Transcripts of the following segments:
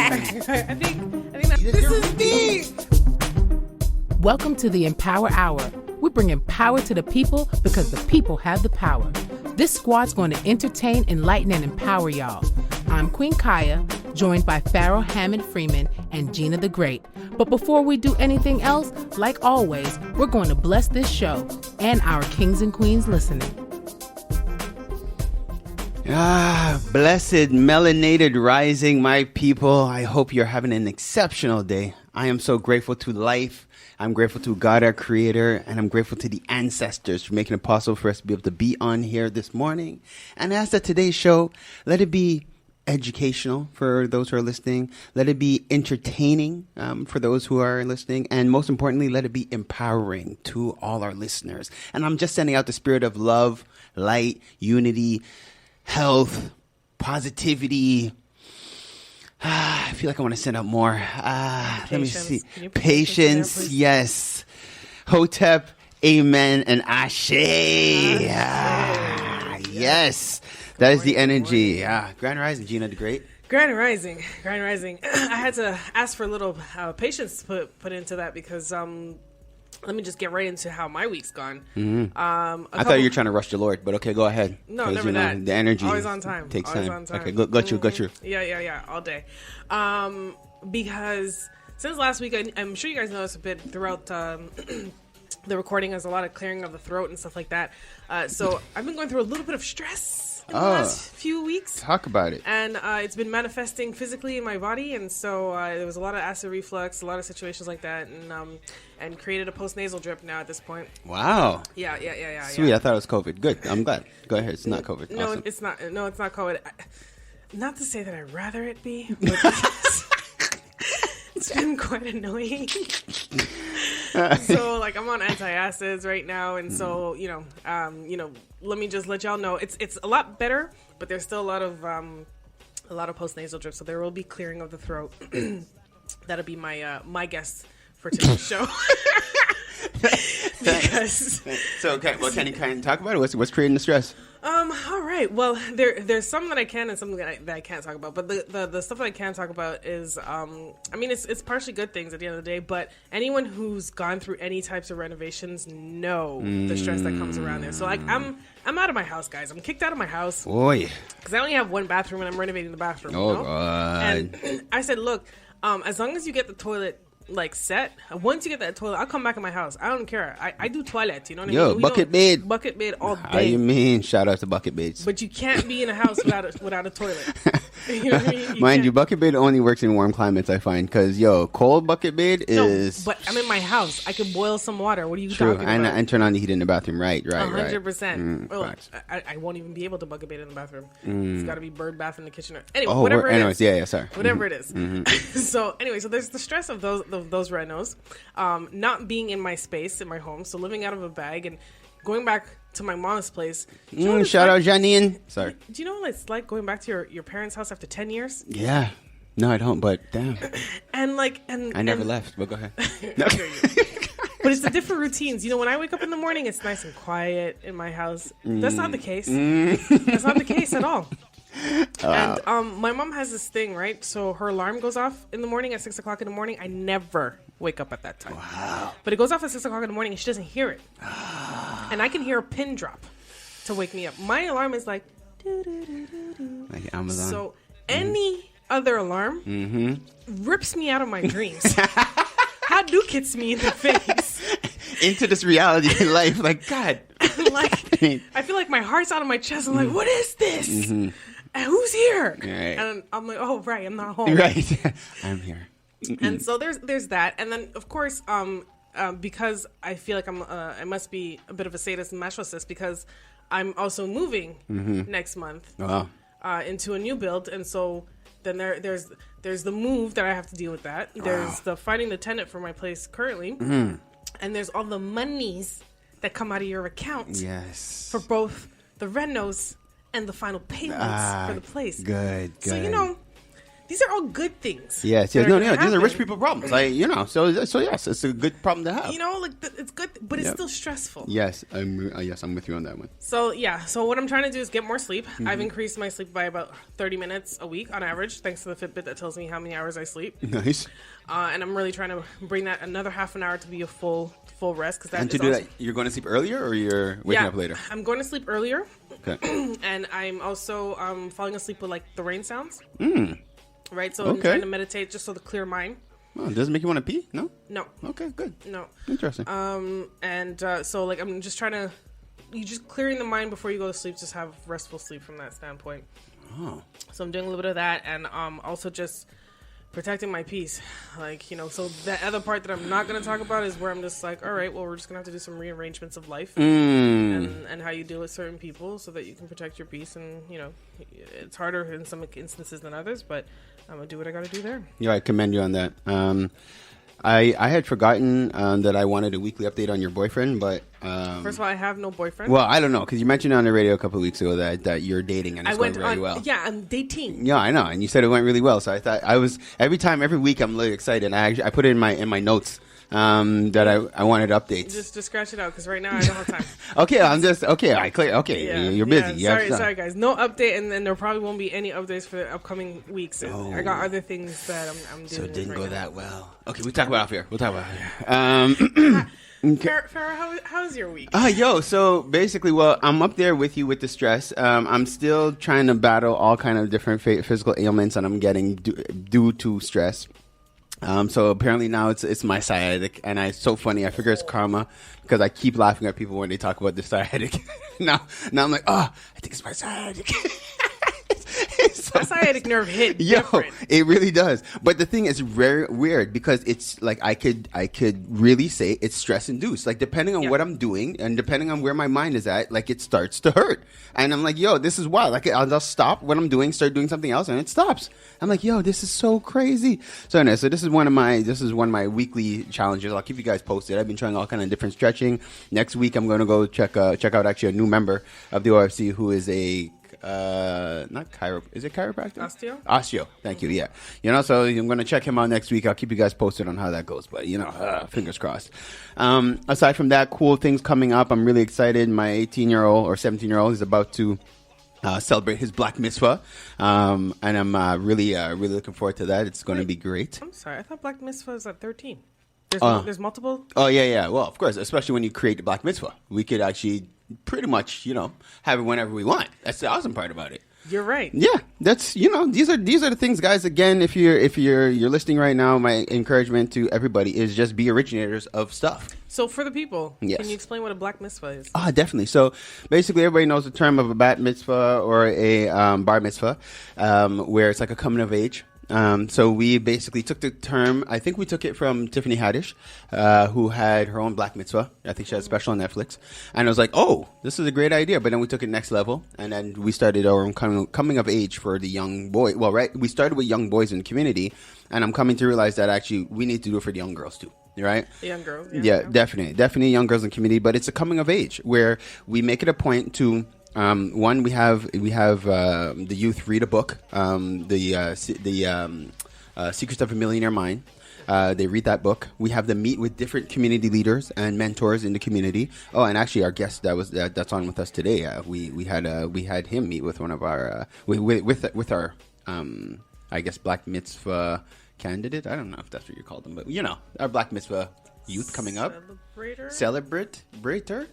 I think that this is deep. Welcome to the Empower Hour. We bring power to the people because the people have the power. This squad's going to entertain, enlighten, and empower y'all. I'm Queen Kaya, joined by Pharaoh Hammond Freeman and Gina the Great. But before we do anything else, like always, we're going to bless this show and our kings and queens listening. Blessed melanated rising, my people. I hope you're having an exceptional day. I am so grateful to life. I'm grateful to God, our creator, and I'm grateful to the ancestors for making it possible for us to be able to be on here this morning. And as that today's show, let it be educational for those who are listening. Let it be entertaining for those who are listening. And most importantly, let it be empowering to all our listeners. And I'm just sending out the spirit of love, light, unity, health, positivity. I feel like I want to send out more. Let me see. Patience, yes. Hotep, amen, and Ashe. Yes. That is the energy. Grand Rising, Gina the Great. Grand Rising. I had to ask for a little patience to put into that because let me just get right into how my week's gone. Mm-hmm. I thought you were trying to rush the Lord, but okay, go ahead. No, never that. The energy. Always on time. Takes Always time. on time. Okay, got you. Yeah, all day. Because since last week, I'm sure you guys noticed a bit throughout the recording, there's a lot of clearing of the throat and stuff like that. So I've been going through a little bit of stress in the last few weeks. Talk about it. And it's been manifesting physically in my body, and so there was a lot of acid reflux, a lot of situations like that, and created a post-nasal drip now at this point. Wow. Yeah. Sweet, I thought it was COVID. Good, I'm glad. Go ahead, it's not COVID. No, awesome. it's not. No, it's not COVID. Not to say that I'd rather it be, but it's been quite annoying. So, like, I'm on antacids right now, and so, let me just let y'all know it's a lot better, but there's still a lot of post-nasal drip, so there will be clearing of the throat. That'll be my guess for today's show. Because so, okay, well, can you kind of talk about it? What's creating the stress? All right. Well, there's some that I can and some that I can't talk about. But the stuff that I can talk about is, it's partially good things at the end of the day. But anyone who's gone through any types of renovations know the stress that comes around there. So, like, I'm out of my house, guys. I'm kicked out of my house. Boy. Because I only have one bathroom and I'm renovating the bathroom. Oh, God. And I said, look, as long as you get the toilet set, once you get that toilet, I'll come back in my house. I don't care. I do toilet, you know what I mean? Bucket bed all day. How you mean? Shout out to bucket beds. But you can't be in a house without a toilet. You know what I mean? Mind you, bucket bed only works in warm climates, I find, because cold bucket bed is. No, but I'm in my house. I could boil some water. What are you true talking about? and turn on the heat in the bathroom. Right. 100%. Well, I won't even be able to bucket bed in the bathroom. It's got to be bird bath in the kitchen. Anyway, whatever it is. Yeah, sorry. Whatever it is. So anyway, so there's the stress of those renos, not being in my space in my home, so living out of a bag and going back to my mom's place. Shout out Janine. Sorry. Do you know what it's like going back to your parents' house after 10 years? Yeah. No, I don't, but damn. And I never left, but go ahead. But it's the different routines. You know, when I wake up in the morning, it's nice and quiet in my house. That's not the case. That's not the case at all. Wow. And my mom has this thing, right? So her alarm goes off in the morning at 6 o'clock in the morning. I never wake up at that time. Wow. But it goes off at 6 o'clock in the morning and she doesn't hear it. And I can hear a pin drop to wake me up. My alarm is like, doo-doo-doo-doo-doo. Like Amazon. So any other alarm rips me out of my dreams. Hadouken hits me in the face. Into this reality life, like, God. I feel like my heart's out of my chest. I'm like, what is this? And who's here? Right. And I'm like, oh, right, I'm not home. Right. I'm here. And so there's that. And then, of course, because I feel like I must be a bit of a sadist and masochist because I'm also moving next month into a new build. And so then there's the move that I have to deal with that. There's the finding the tenant for my place currently. And there's all the monies that come out of your account. Yes. For both the renos and the final payments for the place. Good. So, these are all good things. Yes. These are rich people problems. So yes, it's a good problem to have. It's good, but it's still stressful. Yes, I'm with you on that one. So what I'm trying to do is get more sleep. I've increased my sleep by about 30 minutes a week on average, thanks to the Fitbit that tells me how many hours I sleep. Nice. And I'm really trying to bring that another half an hour to be a full rest. And to do that, you're going to sleep earlier, or you're waking up later? I'm going to sleep earlier. Okay. And I'm also falling asleep with the rain sounds. Right, so I'm trying to meditate just so to clear mind. Oh, does it make you want to pee? No? No. Okay, good. No. Interesting. So I'm just trying to, you just clearing the mind before you go to sleep, just have restful sleep from that standpoint. Oh. So I'm doing a little bit of that, and also just protecting my peace. So the other part that I'm not going to talk about is where I'm just like, all right, well, we're just going to have to do some rearrangements of life and how you deal with certain people so that you can protect your peace. And, it's harder in some instances than others, but I'm going to do what I got to do there. Yeah, I commend you on that. I had forgotten that I wanted a weekly update on your boyfriend, but... First of all, I have no boyfriend. Well, I don't know, because you mentioned on the radio a couple of weeks ago that you're dating and it's going really well. Yeah, I'm dating. Yeah, I know, and you said it went really well, so I thought every week I'm really excited. I put it in my notes that I wanted updates. Just scratch it out, because right now I don't have time. Okay, you're busy. Yeah, sorry guys, no update, and then there probably won't be any updates for the upcoming weeks. Oh. I got other things that I'm doing. So it didn't go that well. Okay, we'll talk about off here. Farrah, how's your week? So basically, I'm up there with you with the stress. I'm still trying to battle all kind of different physical ailments that I'm getting due to stress. So apparently now it's my sciatic, and it's so funny. I figure it's karma because I keep laughing at people when they talk about the sciatic. now I'm like, I think it's my sciatic. My sciatic nerve hit different. It really does. But the thing is very weird because it's like I could really say it's stress induced. Like depending on what I'm doing and depending on where my mind is at, like it starts to hurt. And I'm like, this is wild. Like I'll just stop what I'm doing, start doing something else, and it stops. I'm like, this is so crazy. So anyway, this is one of my weekly challenges. I'll keep you guys posted. I've been trying all kind of different stretching. Next week I'm going to go check out actually a new member of the OFC who is a not chiro. Is it chiropractor? Osteo. Thank you. Yeah. So I'm going to check him out next week. I'll keep you guys posted on how that goes. But fingers crossed. Aside from that, cool things coming up. I'm really excited. My 18-year-old or 17-year-old is about to celebrate his Black Mitzvah, and I'm really looking forward to that. It's going to be great. I'm sorry, I thought Black Mitzvah was at 13. There's multiple. Oh yeah. Well, of course, especially when you create the Black Mitzvah, we could actually pretty much have it whenever we want. That's the awesome part about it. You're right. Yeah, that's these are the things, guys. Again, if you're listening right now, my encouragement to everybody is just be originators of stuff. So for the people, yes. Can you explain what a Black Mitzvah is? Definitely. So basically, everybody knows the term of a bat mitzvah or a bar mitzvah, where it's like a coming of age. So we basically took the term, I think we took it from Tiffany Haddish, who had her own Black Mitzvah. I think she had a special on Netflix. And I was like, this is a great idea. But then we took it next level. And then we started our own coming of age for the young boy. Well, right. We started with young boys in the community. And I'm coming to realize that actually we need to do it for the young girls too. Right? The young girls. Yeah, definitely young girls in the community. But it's a coming of age where we make it a point to... one, we have the youth read a book, the Secrets of a Millionaire Mind. They read that book. We have them meet with different community leaders and mentors in the community. Oh, and actually, our guest that's on with us today, we had him meet with one of our with our I guess Black Mitzvah candidate. I don't know if that's what you call them, but our Black Mitzvah youth coming up. Celebrator.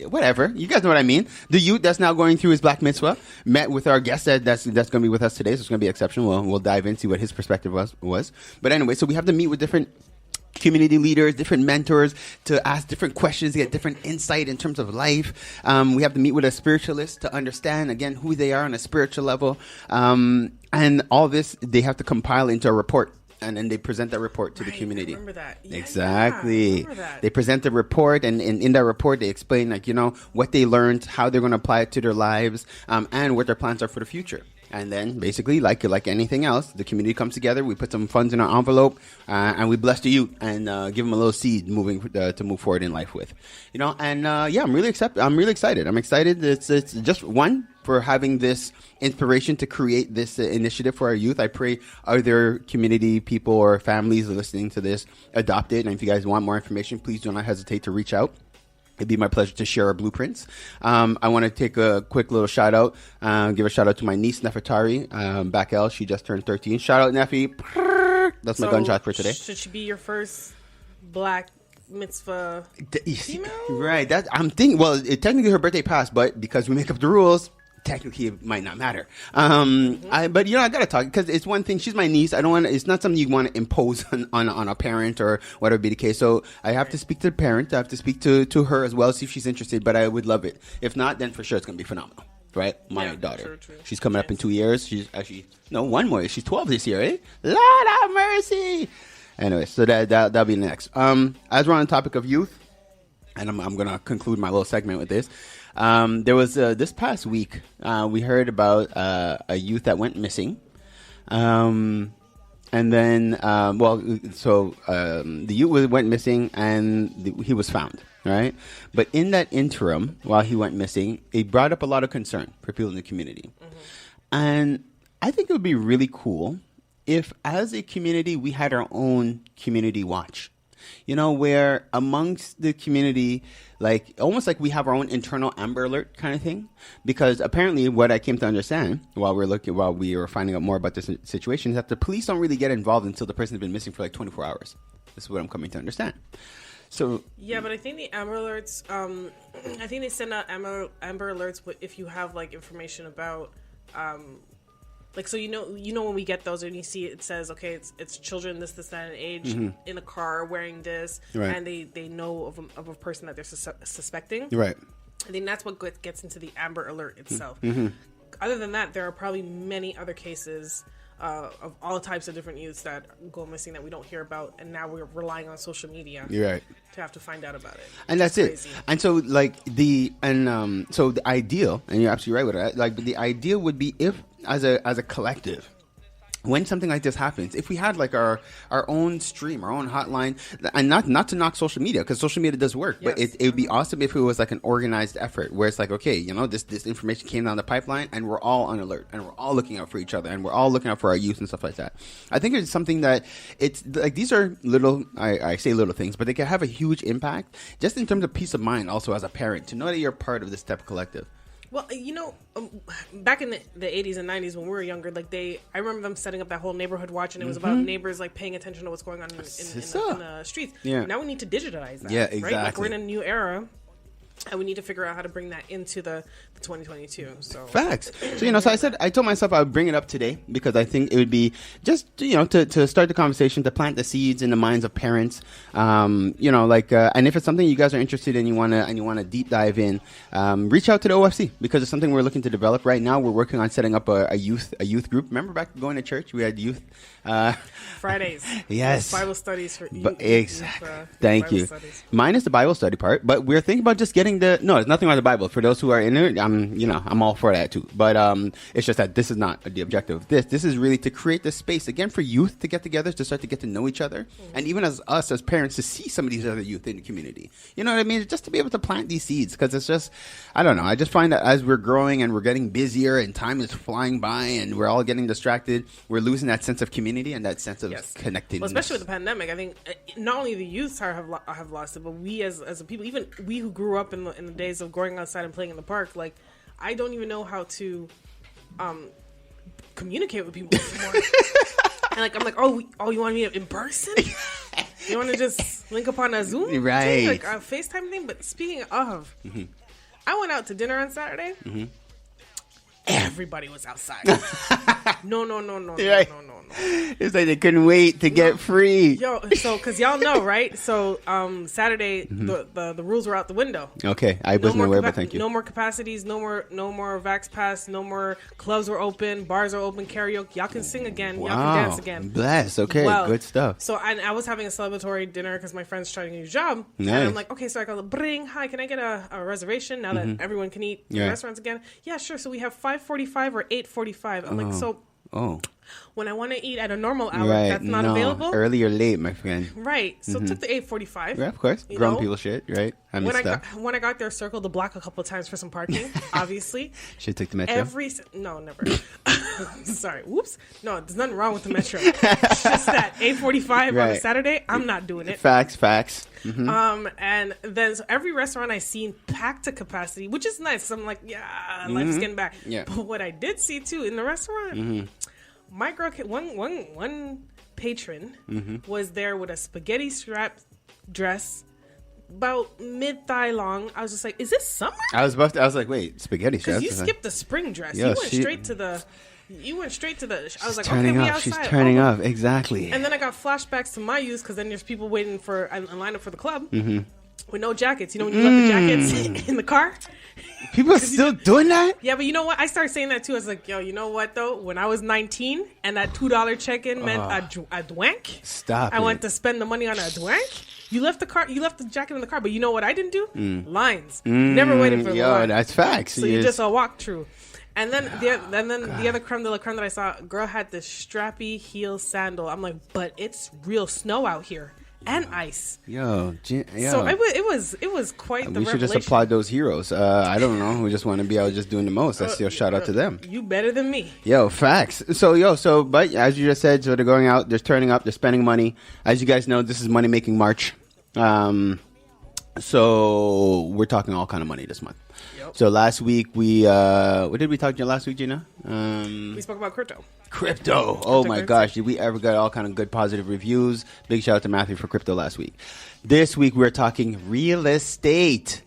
Whatever, you guys know what I mean. The youth that's now going through his Black Mitzvah met with our guest that's going to be with us today, so it's going to be exceptional. We'll dive in, see what his perspective was. But anyway, so we have to meet with different community leaders, different mentors, to ask different questions, to get different insight in terms of life. We have to meet with a spiritualist to understand, again, who they are on a spiritual level. And all this, they have to compile into a report. And then they present that report to the community. I remember that. Yeah, exactly. Yeah, I remember that. They present the report, and in that report, they explain, what they learned, how they're going to apply it to their lives, and what their plans are for the future. And then basically, like anything else, the community comes together. We put some funds in our envelope, and we bless the youth and give them a little seed to move forward in life with, And I'm really excited. I'm excited. It's just one for having this inspiration to create this initiative for our youth. I pray other community people or families listening to this adopt it. And if you guys want more information, please do not hesitate to reach out. It'd be my pleasure to share our blueprints. I want to take a quick little shout out, give a shout out to my niece, Nefertari Bakel. She just turned 13. Shout out, Neffy. That's my gunshot for today. Should she be your first black mitzvah female? Right. I'm thinking, well, technically her birthday passed, but because we make up the rules, technically it might not matter. But I gotta talk, because it's one thing. She's my niece. It's not something you want to impose on a parent or whatever be the case. So I have to speak to the parent. I have to speak to her as well, see if she's interested. But I would love it. If not, then for sure it's gonna be phenomenal. Right? My daughter. True. She's coming up in 2 years. She's actually one more. She's 12 this year, eh? Lord have mercy. Anyway, so that'll be next. As we're on the topic of youth, and I'm gonna conclude my little segment with this. There was this past week we heard about a youth that went missing, and then the youth went missing and he was found, right? But in that interim, while he went missing, it brought up a lot of concern for people in the community, and I think it would be really cool if, as a community, we had our own community watch. Where amongst the community, almost like we have our own internal Amber Alert kind of thing. Because apparently what I came to understand while we were finding out more about this situation is that the police don't really get involved until the person has been missing for 24 hours. This is what I'm coming to understand. So yeah, but I think the Amber Alerts, I think they send out Amber Alerts if you have information about so when we get those and you see it says, okay, it's children this that and age in a car wearing this, right, and they know of a person that they're suspecting, right. I think that's what gets into the Amber Alert itself. Other than that, there are probably many other cases of all types of different youths that go missing that we don't hear about, and now we're relying on social media to have to find out about it. And that's crazy. It. And so the ideal, and you're absolutely right with that, the ideal would be if as a collective, when something like this happens, if we had our own stream, our own hotline, and not to knock social media, because social media does work, but it would be awesome if it was an organized effort where it's okay, this information came down the pipeline and we're all on alert and we're all looking out for each other and we're all looking out for our youth and stuff like that. I think it's something that it's these are little, I say little things, but they can have a huge impact just in terms of peace of mind also as a parent to know that you're part of this type of collective. Well, back in the 80s and 90s when we were younger, I remember them setting up that whole neighborhood watch, and it was about neighbors paying attention to what's going on in the streets. Yeah. Now we need to digitize that. Yeah, exactly. Right? We're in a new era, and we need to figure out how to bring that into the 2022. So facts. So I told myself I would bring it up today because I think it would be just to start the conversation, to plant the seeds in the minds of parents. And if it's something you guys are interested in, you want to deep dive in, reach out to the OFC because it's something we're looking to develop right now. We're working on setting up a youth group. Remember back going to church, we had youth Fridays. Yes, Bible studies for exactly. Thank you. Mine is the Bible study part, but we're thinking about just getting there's nothing about the Bible for those who are in it. I'm all for that too. But it's just that this is not the objective. This is really to create this space again for youth to get together, to start to get to know each other, and even as us as parents to see some of these other youth in the community. You know what I mean? Just to be able to plant these seeds, because it's just, I don't know. I just find that as we're growing and we're getting busier and time is flying by and we're all getting distracted, we're losing that sense of community and that sense of connectedness. Well, especially with the pandemic, I think not only the youth have lost it, but we as a people, even we who grew up in the days of going outside and playing in the park, I don't even know how to communicate with people anymore. And I'm oh, you want to meet in person? You want to just link up on a Zoom? Right. Thing? A FaceTime thing? But speaking of, I went out to dinner on Saturday. Everybody was outside. No. Right. No. It's like they couldn't wait to get free. Yo, so because y'all know, right? So Saturday, the rules were out the window. Okay, I wasn't aware, but thank you. No more capacities, no more Vax Pass, no more clubs are open, bars are open, karaoke. Y'all can sing again, y'all can dance again. Bless, okay, good stuff. So I was having a celebratory dinner because my friend's trying a new job. Nice. And I'm like, okay, so I go, hi, can I get a reservation now that everyone can eat in restaurants again? Yeah, sure. So we have 5:45 or 8:45. I'm like, so... Oh. When I want to eat at a normal hour, that's not available. Early or late, my friend. Right. So took the 8:45. Yeah, of course. Grown people shit, right? When I got there, circled the block a couple of times for some parking, obviously. Should take the metro? No, never. Sorry. Whoops. No, there's nothing wrong with the metro. It's just that 8:45 on a Saturday, I'm not doing it. Facts. And then so every restaurant I seen packed to capacity, which is nice. So I'm like, life's getting back. Yeah. But what I did see too in the restaurant, my girl, one patron was there with a spaghetti strap dress, about mid-thigh long. I was just like, is this summer? I was like, wait, spaghetti strap? Because you skipped the spring dress. You went straight to the... I was like, turning okay, up. we outside. She's turning up, exactly. And then I got flashbacks to my youth because then there's people waiting for a line up for the club with no jackets. You know when you left the jackets in the car? People are still doing that? Yeah, but you know what? I started saying that too. I was like, yo, you know what though? When I was 19 and that $2 check-in meant a dwank. Stop I went to spend the money on a dwank. You left the jacket in the car, but you know what I didn't do? Lines. Never waited for the line. That's facts. So you just walked through. And then the other creme de la creme that I saw, girl had this strappy heel sandal. I'm like, but it's real snow out here and ice. Yo. So it was quite the revelation. We should just applaud those heroes. I don't know. We just want to be out just doing the most. That's your shout out to them. You better than me. Yo, facts. But as you just said, so they're going out, they're turning up, they're spending money. As you guys know, this is Money Making March. So we're talking all kind of money this month. Yep. So last week what did we talk to last week, Gina? We spoke about crypto. Oh my gosh, did we ever get all kind of good positive reviews? Big shout out to Matthew for crypto last week. This week we're talking real estate.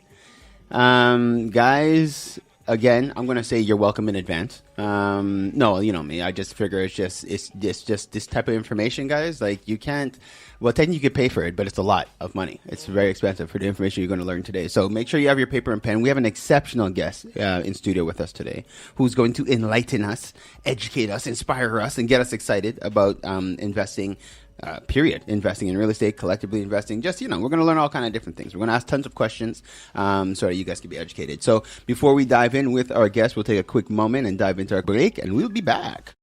Guys, again, I'm going to say you're welcome in advance. No, you know me. I just figure it's just this type of information, guys. Like you can't. Well, technically you could pay for it, but it's a lot of money. It's very expensive for the information you're going to learn today. So make sure you have your paper and pen. We have an exceptional guest in studio with us today who's going to enlighten us, educate us, inspire us, and get us excited about investing. Investing in real estate, collectively investing. Just, we're going to learn all kind of different things. We're going to ask tons of questions so that you guys can be educated. So before we dive in with our guest, we'll take a quick moment and dive into our break, and we'll be back.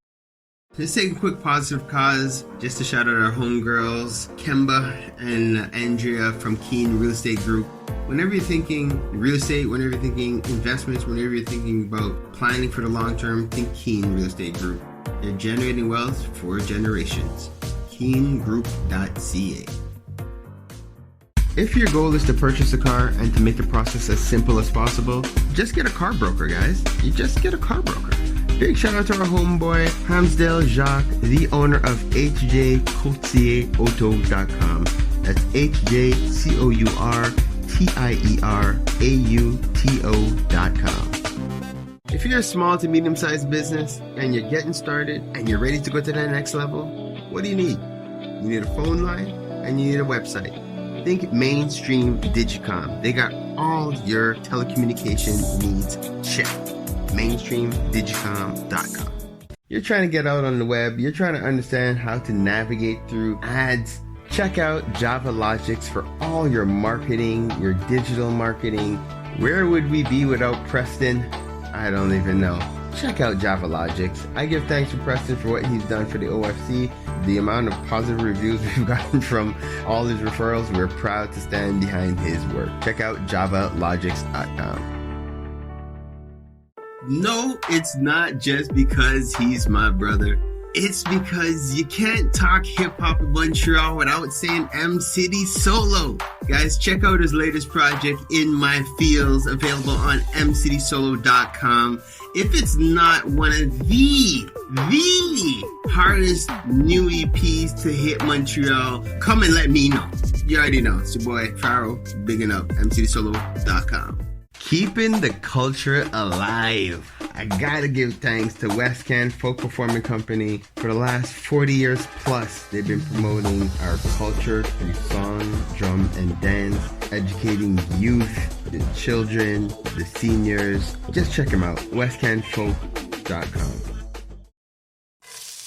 Let's take a quick positive cause just to shout out our homegirls, Kemba and Andrea from Keen Real Estate Group. Whenever you're thinking real estate, whenever you're thinking investments, whenever you're thinking about planning for the long term, think Keen Real Estate Group. They're generating wealth for generations. KeenGroup.ca. If your goal is to purchase a car and to make the process as simple as possible, just get a car broker, guys. You just get a car broker. Big shout out to our homeboy, Hamsdale Jacques, the owner of HJCourtierAuto.com. That's HJCourtierAuto.com. If you're a small to medium-sized business and you're getting started and you're ready to go to that next level, what do you need? You need a phone line and you need a website. Think Mainstream Digicom. They got all your telecommunication needs checked. MainstreamDigicom.com. You're trying to get out on the web. You're trying to understand how to navigate through ads. Check out JavaLogix for all your marketing, your digital marketing. Where would we be without Preston? I don't even know. Check out JavaLogix. I give thanks to Preston for what he's done for the OFC. The amount of positive reviews we've gotten from all his referrals, we're proud to stand behind his work. Check out JavaLogix.com. No, it's not just because he's my brother. It's because you can't talk hip-hop in Montreal without saying M-City Solo. Guys, check out his latest project, In My Fields, available on mcitysolo.com. If it's not one of the hardest new EPs to hit Montreal, come and let me know. You already know. It's your boy, Pharaoh, bigging up, mcitysolo.com. Keeping the culture alive. I gotta give thanks to West Can Folk Performing Company. For the last 40 years plus, they've been promoting our culture through song, drum, and dance, educating youth, the children, the seniors. Just check them out, westcanfolk.com.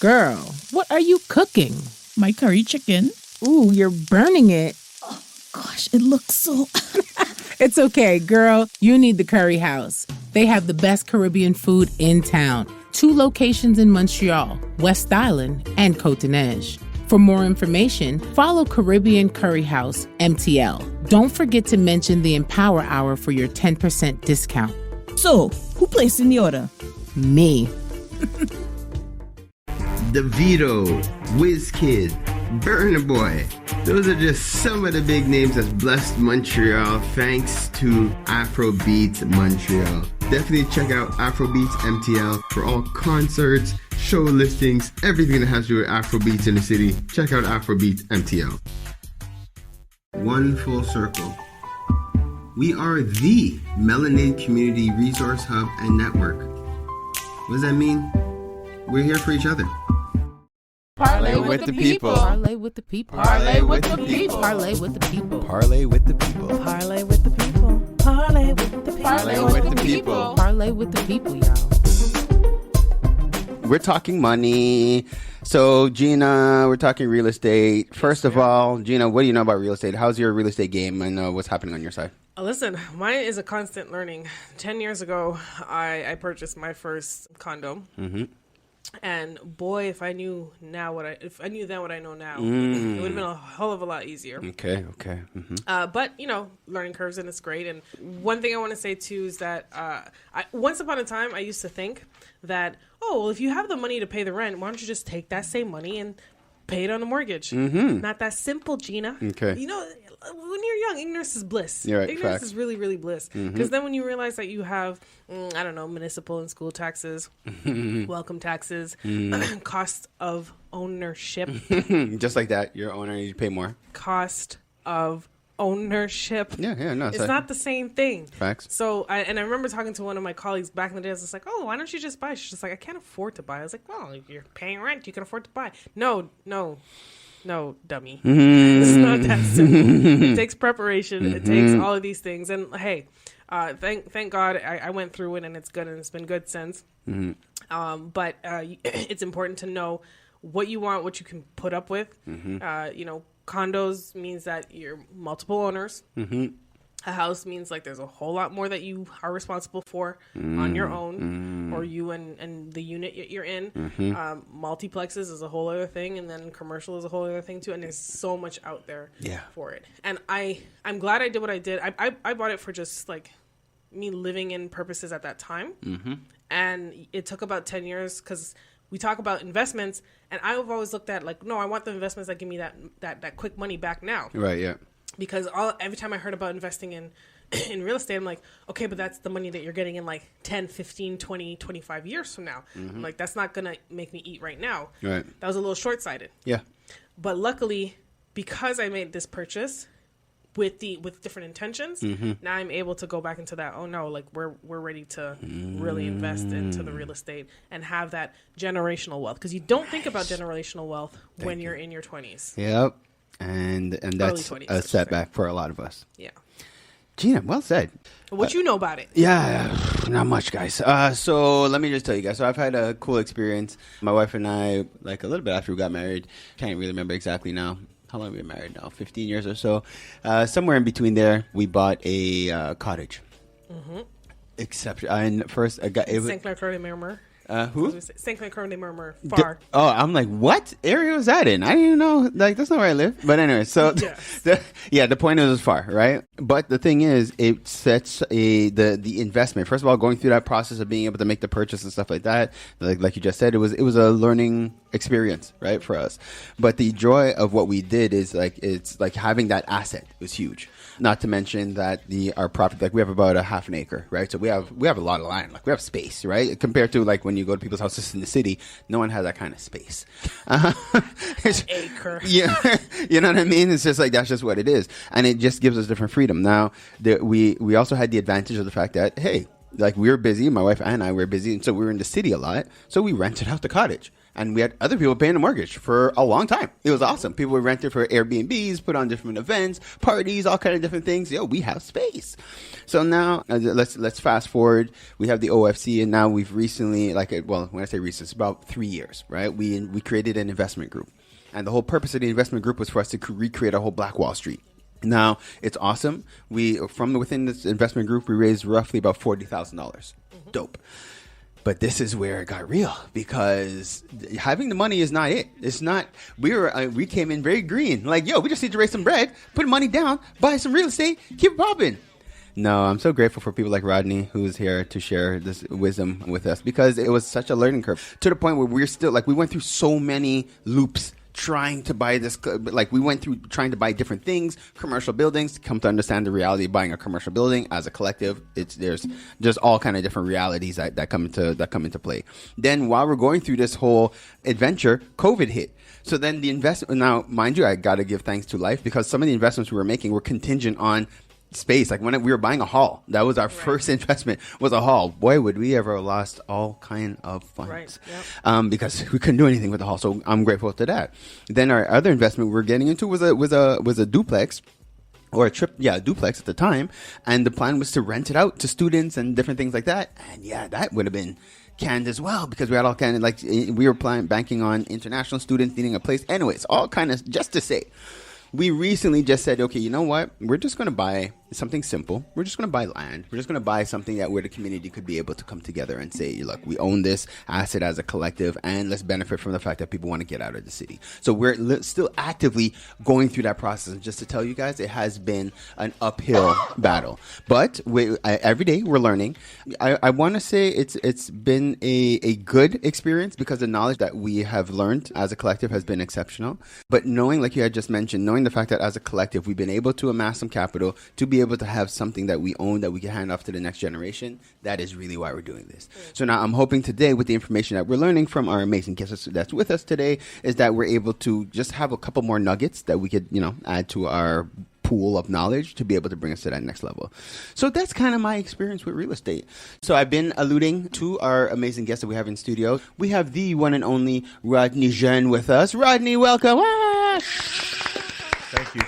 Girl, what are you cooking? My curry chicken. Ooh, you're burning it. Oh, gosh, it looks so... It's okay, girl. You need the Curry House. They have the best Caribbean food in town. 2 locations in Montreal, West Island, and Côte-de-Neige. For more information, follow Caribbean Curry House, MTL. Don't forget to mention the Empower Hour for your 10% discount. So, who placed in the order? Me. DeVito, WizKid, Burna Boy. Those are just some of the big names that's blessed Montreal thanks to Afrobeats Montreal. Definitely check out Afrobeats MTL for all concerts, show listings, everything that has to do with Afrobeats in the city. Check out Afrobeats MTL. One full circle. We are the Melanated Community Resource Hub and Network. What does that mean? We're here for each other. Parlay with the people. Parlay with the people. Parlay with the people. Parlay with the people. Parlay with the people. Parlay with the people. Parlay with the people. Parlay with the people. Parlay with the people, y'all. We're talking money. So, Gina, we're talking real estate. First of all, Gina, what do you know about real estate? How's your real estate game and what's happening on your side? Listen, mine is a constant learning. 10 years ago, I purchased my first condo. Mm-hmm. And boy, if I knew then what I know now, it would have been a hell of a lot easier. Okay. Mm-hmm. But learning curves, and it's great. And one thing I want to say too is that once upon a time, I used to think that, if you have the money to pay the rent, why don't you just take that same money and pay it on a mortgage? Mm-hmm. Not that simple, Gina. Okay. When you're young, ignorance is bliss. You're right, ignorance facts. is really, really bliss. Because then when you realize that you have, municipal and school taxes, welcome taxes, cost of ownership. Just like that, you're owner, you pay more. Cost of ownership. Yeah, no. It's not the same thing. Facts. So, I remember talking to one of my colleagues back in the day. I was just like, why don't you just buy? She's just like, I can't afford to buy. I was like, well, you're paying rent. You can afford to buy. No, dummy. It's not that simple. It takes preparation. It takes all of these things. And hey, thank God I went through it, and it's good, and it's been good since. But it's important to know what you want, what you can put up with. Condos means that you're multiple owners. A house means like there's a whole lot more that you are responsible for on your own, or you and the unit you're in. Multiplexes is a whole other thing, and then commercial is a whole other thing too. And there's so much out there for it. And I'm glad I did what I did. I bought it for just like me living in purposes at that time. And it took about 10 years because we talk about investments, and I've always looked at like, no, I want the investments that give me that quick money back now. Right, yeah. Because every time I heard about investing in real estate, I'm like, okay, but that's the money that you're getting in like 10, 15, 20, 25 years from now. I'm like, that's not going to make me eat right now. Right. That was a little short-sighted. Yeah. But luckily, because I made this purchase with different intentions, now I'm able to go back into that, like we're ready to really invest into the real estate and have that generational wealth. Because you don't think about generational wealth when you're in your 20s. Yep. And that's 20s, a setback for a lot of us. Yeah. Gina, well said. What you know about it? Yeah, not much, guys. So let me just tell you guys. So I've had a cool experience. My wife and I, like a little bit after we got married, can't really remember exactly now. How long have we been married now? 15 years or so. Somewhere in between there, we bought a cottage. Except, and first, it was St. Clair-Coeur-de-Murmur. Who? St. Clair-Coeur-de-Murmur. Far. I'm like, what area was that in? I didn't even know. Like, that's not where I live. But anyway, so the point is it was far, right? But the thing is, it sets the investment. First of all, going through that process of being able to make the purchase and stuff like that, like you just said, it was a learning experience, right, for us. But the joy of what we did is it's like having that asset was huge. Not to mention that our property, like we have about a half an acre, right? So we have a lot of land, like we have space, right? Compared to like when you go to people's houses in the city, no one has that kind of space. Acre. Yeah, you know what I mean? It's just like that's just what it is, and it just gives us different freedom. Now, we also had the advantage of the fact that hey, like we were busy. My wife and I were busy, and so we were in the city a lot. So we rented out the cottage. And we had other people paying the mortgage for a long time. It was awesome. People would rent it for Airbnbs, put on different events, parties, all kind of different things. Yo, we have space. So now let's fast forward. We have the OFC, and now we've recently, when I say recent, it's about 3 years, right? We created an investment group, and the whole purpose of the investment group was for us to recreate a whole Black Wall Street. Now it's awesome. From within this investment group, we raised roughly about $40,000. Dope. But this is where it got real, because having the money is not it. It's not. We came in very green. Like, yo, we just need to raise some bread, put money down, buy some real estate, keep it popping. No, I'm so grateful for people like Rodney, who's here to share this wisdom with us, because it was such a learning curve to the point where we're still we went through so many loops trying to buy this. We went through trying to buy different things, commercial buildings, to come to understand the reality of buying a commercial building as a collective. There's just all kind of different realities that come into play. Then while we're going through this whole adventure, COVID hit. So then the investment, now mind you, I got to give thanks to life, because some of the investments we were making were contingent on space. Like when we were buying a hall, that was our first investment, was a hall. Boy, would we ever lost all kind of funds, because we couldn't do anything with the hall. So I'm grateful to that. Then our other investment we were getting into was a duplex, or a duplex at the time, and the plan was to rent it out to students and different things like that. And that would have been canned as well, because we had all kind of we were banking on international students needing a place. Anyways, all kind of just to say, we recently just said, okay, you know what? We're just going to buy something simple. We're just going to buy land. We're just going to buy something where the community could be able to come together and say, look, we own this asset as a collective, and let's benefit from the fact that people want to get out of the city. So we're still actively going through that process. And just to tell you guys, it has been an uphill battle. But every day we're learning. I want to say it's been a good experience, because the knowledge that we have learned as a collective has been exceptional. But knowing, like you had just mentioned, knowing the fact that as a collective we've been able to amass some capital to be able to have something that we own that we can hand off to the next generation, that is really why we're doing this. So now I'm hoping today, with the information that we're learning from our amazing guests that's with us today, is that we're able to just have a couple more nuggets that we could, add to our pool of knowledge to be able to bring us to that next level. So that's kind of my experience with real estate. So I've been alluding to our amazing guests that we have in studio. We have the one and only Rodney Jeune with us. Rodney, welcome.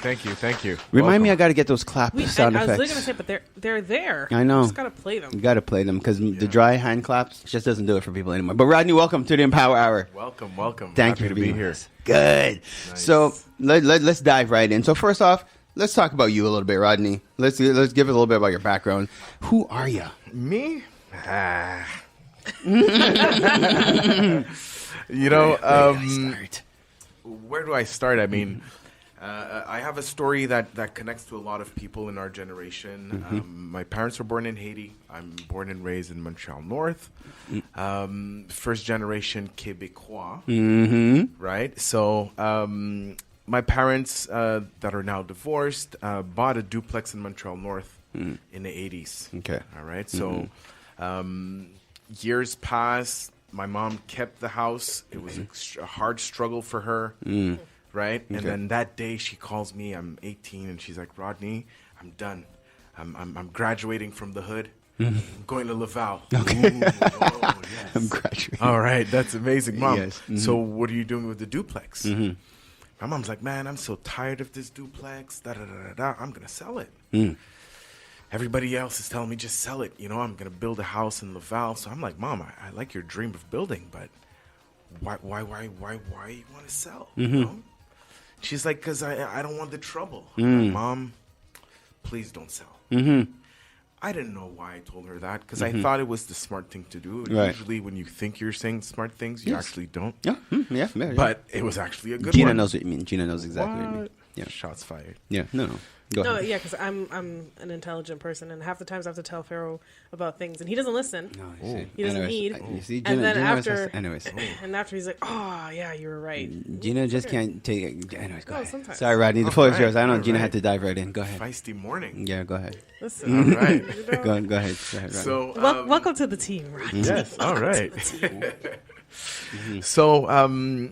Thank you. Remind me, I got to get those clap sound effects. I was going to say, but they're there. I know. You just got to play them. You got to play them, because the dry hand claps just doesn't do it for people anymore. But Rodney, welcome to the Empower Hour. Welcome. Thank Happy you to for be being here. Good. Nice. So let's dive right in. So first off, let's talk about you a little bit, Rodney. Let's give it a little bit about your background. Who are you? Me? Where do I start? I mean, I have a story that connects to a lot of people in our generation. Mm-hmm. My parents were born in Haiti. I'm born and raised in Montreal North. First generation Québécois, right? So my parents that are now divorced bought a duplex in Montreal North in the 80s. Okay. All right. So years passed. My mom kept the house. It was a hard struggle for her. Right? Okay. And then that day she calls me, I'm 18, and she's like, Rodney, I'm done. I'm graduating from the hood. I'm going to Laval. Okay. Ooh, yes. I'm graduating. All right, that's amazing, Mom. Yes. Mm-hmm. So what are you doing with the duplex? My mom's like, man, I'm so tired of this duplex. I'm going to sell it. Everybody else is telling me just sell it. I'm going to build a house in Laval. So I'm like, Mom, I like your dream of building, but why you want to sell? You know? She's like, because I don't want the trouble. I'm like, Mom, please don't sell. I didn't know why I told her that, because I thought it was the smart thing to do. Right. Usually when you think you're saying smart things, you actually don't. Yeah. But it was actually a good Gina one. knows what you mean. Gina knows exactly what you mean. Yeah. Shots fired. Yeah. No. Go ahead. Yeah, because I'm an intelligent person, and half the times I have to tell Pharaoh about things, and he doesn't listen. No, he doesn't need. You see, and then after he's like, "Oh, yeah, you were right." Gina just can't take it. Anyways, go ahead. Sometimes. Sorry, Rodney. The floor is yours. I know Gina had to dive right in. Go ahead. Feisty morning. Yeah, go ahead. Listen, all right. Go ahead, Rodney. So, welcome to the team, Rodney. Yes. All right. So, I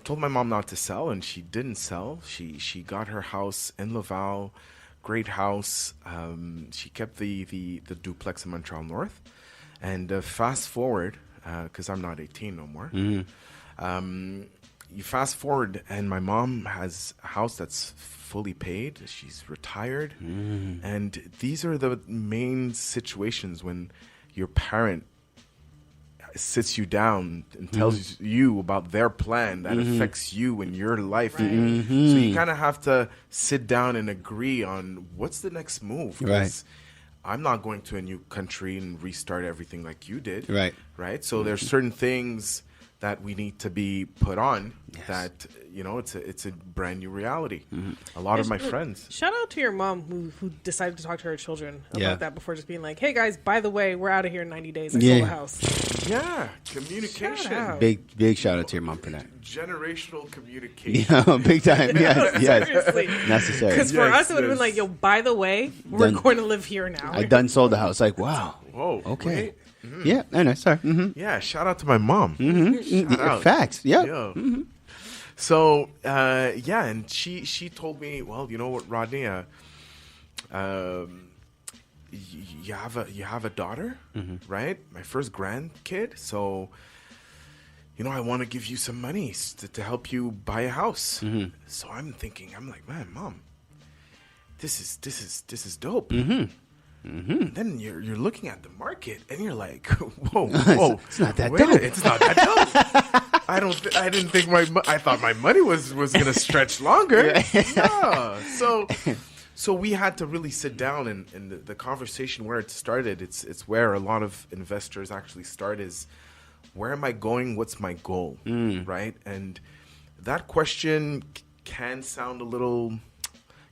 told my mom not to sell, and she didn't sell. She got her house in Laval, great house. She kept the duplex in Montreal North. And fast forward, because I'm not 18 no more. You fast forward, and my mom has a house that's fully paid. She's retired. And these are the main situations when your parent sits you down and tells you about their plan that affects you in your life. So you kind of have to sit down and agree on what's the next move. Right. I'm not going to a new country and restart everything like you did. Right. So there's certain things that we need to be put on that, you know, it's a brand new reality. A lot of my friends. Shout out to your mom who decided to talk to her children about that before just being like, hey guys, by the way, we're out of here in 90 days. I sold a house. Yeah, communication. Shout out. Big shout out to your mom for that. Generational communication. Yeah, big time. Yes. Seriously. Necessary. Because for us, it would have been like, yo, by the way, we're going to live here now. I done sold the house. Like, wow. Whoa. Okay. Wait. Yeah, I know. Sorry. Yeah, shout out to my mom. Shout out. Facts. Yeah. Yo. So, and she told me, well, you know what, Rodney, you have a daughter, right? My first grandkid. So, you know, I want to give you some money to help you buy a house. So I'm like, man, Mom, this is dope. Then you're looking at the market and you're like, whoa, it's not that dope. It's not that dope. I didn't think I thought my money was gonna stretch longer. No. So we had to really sit down and the conversation where it started. It's where a lot of investors actually start is, where am I going? What's my goal? Right? And that question can sound a little,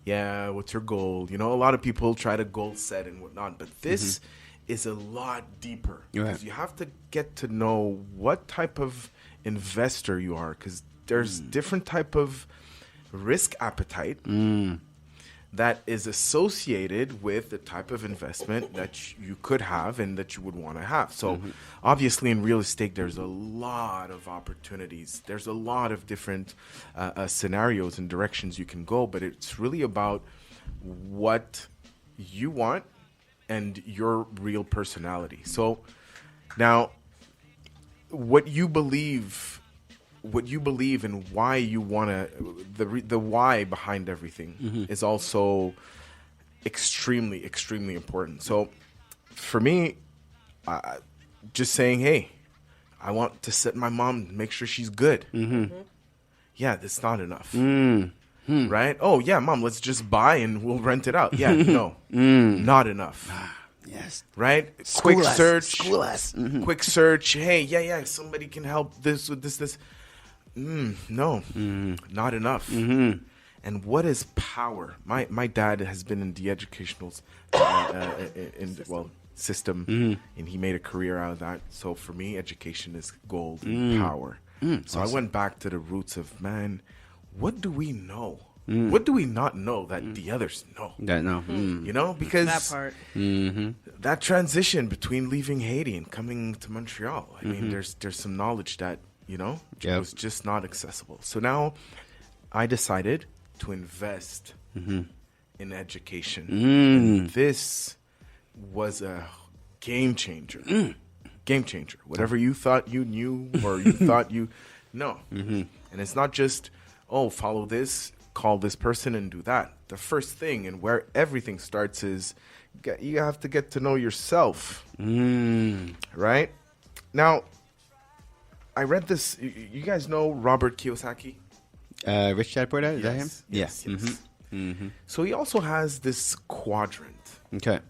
yeah, what's your goal? You know, a lot of people try to goal set and whatnot, but this is a lot deeper. Because you have to get to know what type of investor you are, because there's different type of risk appetite that is associated with the type of investment that you could have and that you would want to have. So obviously in real estate, there's a lot of opportunities. There's a lot of different scenarios and directions you can go, but it's really about what you want and your real personality. So now what you believe and why you want to, the why behind everything is also extremely, extremely important. So for me, just saying, hey, I want to set my mom, make sure she's good. Yeah, that's not enough. Right? Oh, yeah, Mom, let's just buy and we'll rent it out. Yeah, no, not enough. Yes. Right? Quick search. Quick search. Hey, yeah, somebody can help this with this. No, not enough. And what is power? My dad has been in the educational system, and he made a career out of that. So for me, education is gold and power. So I went back to the roots of, man, what do we know? What do we not know that the others know? You know, because that part. That transition between leaving Haiti and coming to Montreal. I mean, there's some knowledge that, you know, was just not accessible. So now I decided to invest in education. And this was a game changer. Game changer. Whatever you thought you knew or you thought you know. And it's not just, oh, follow this, call this person and do that. The first thing and where everything starts is you have to get to know yourself. Right? Now, I read this. You guys know Robert Kiyosaki? Rich Dad Poor Dad? Is that him? Yes. So he also has this quadrant. Okay.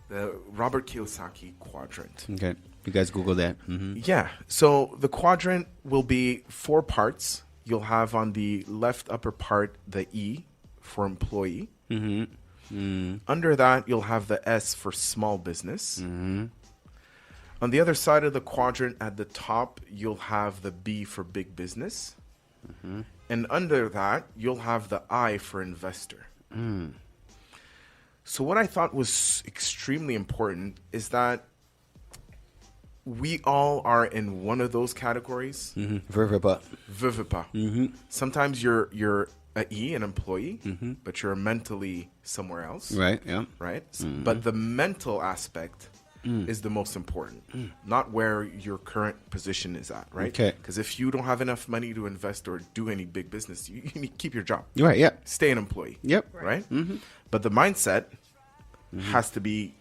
The Robert Kiyosaki quadrant. Okay. You guys Google that. Yeah. So the quadrant will be 4 parts. You'll have on the left upper part the E for employee. Under that, you'll have the S for small business. On the other side of the quadrant at the top, you'll have the B for big business. And under that, you'll have the I for investor. So what I thought was extremely important is that we all are in one of those categories. Vervipa. Vivipa. Sometimes you're a E, an employee, but you're mentally somewhere else. Right, yeah. Right? But the mental aspect is the most important, not where your current position is at, right? Okay. Because if you don't have enough money to invest or do any big business, you need to keep your job. Right, yeah. Stay an employee. Yep. Right? But the mindset has to be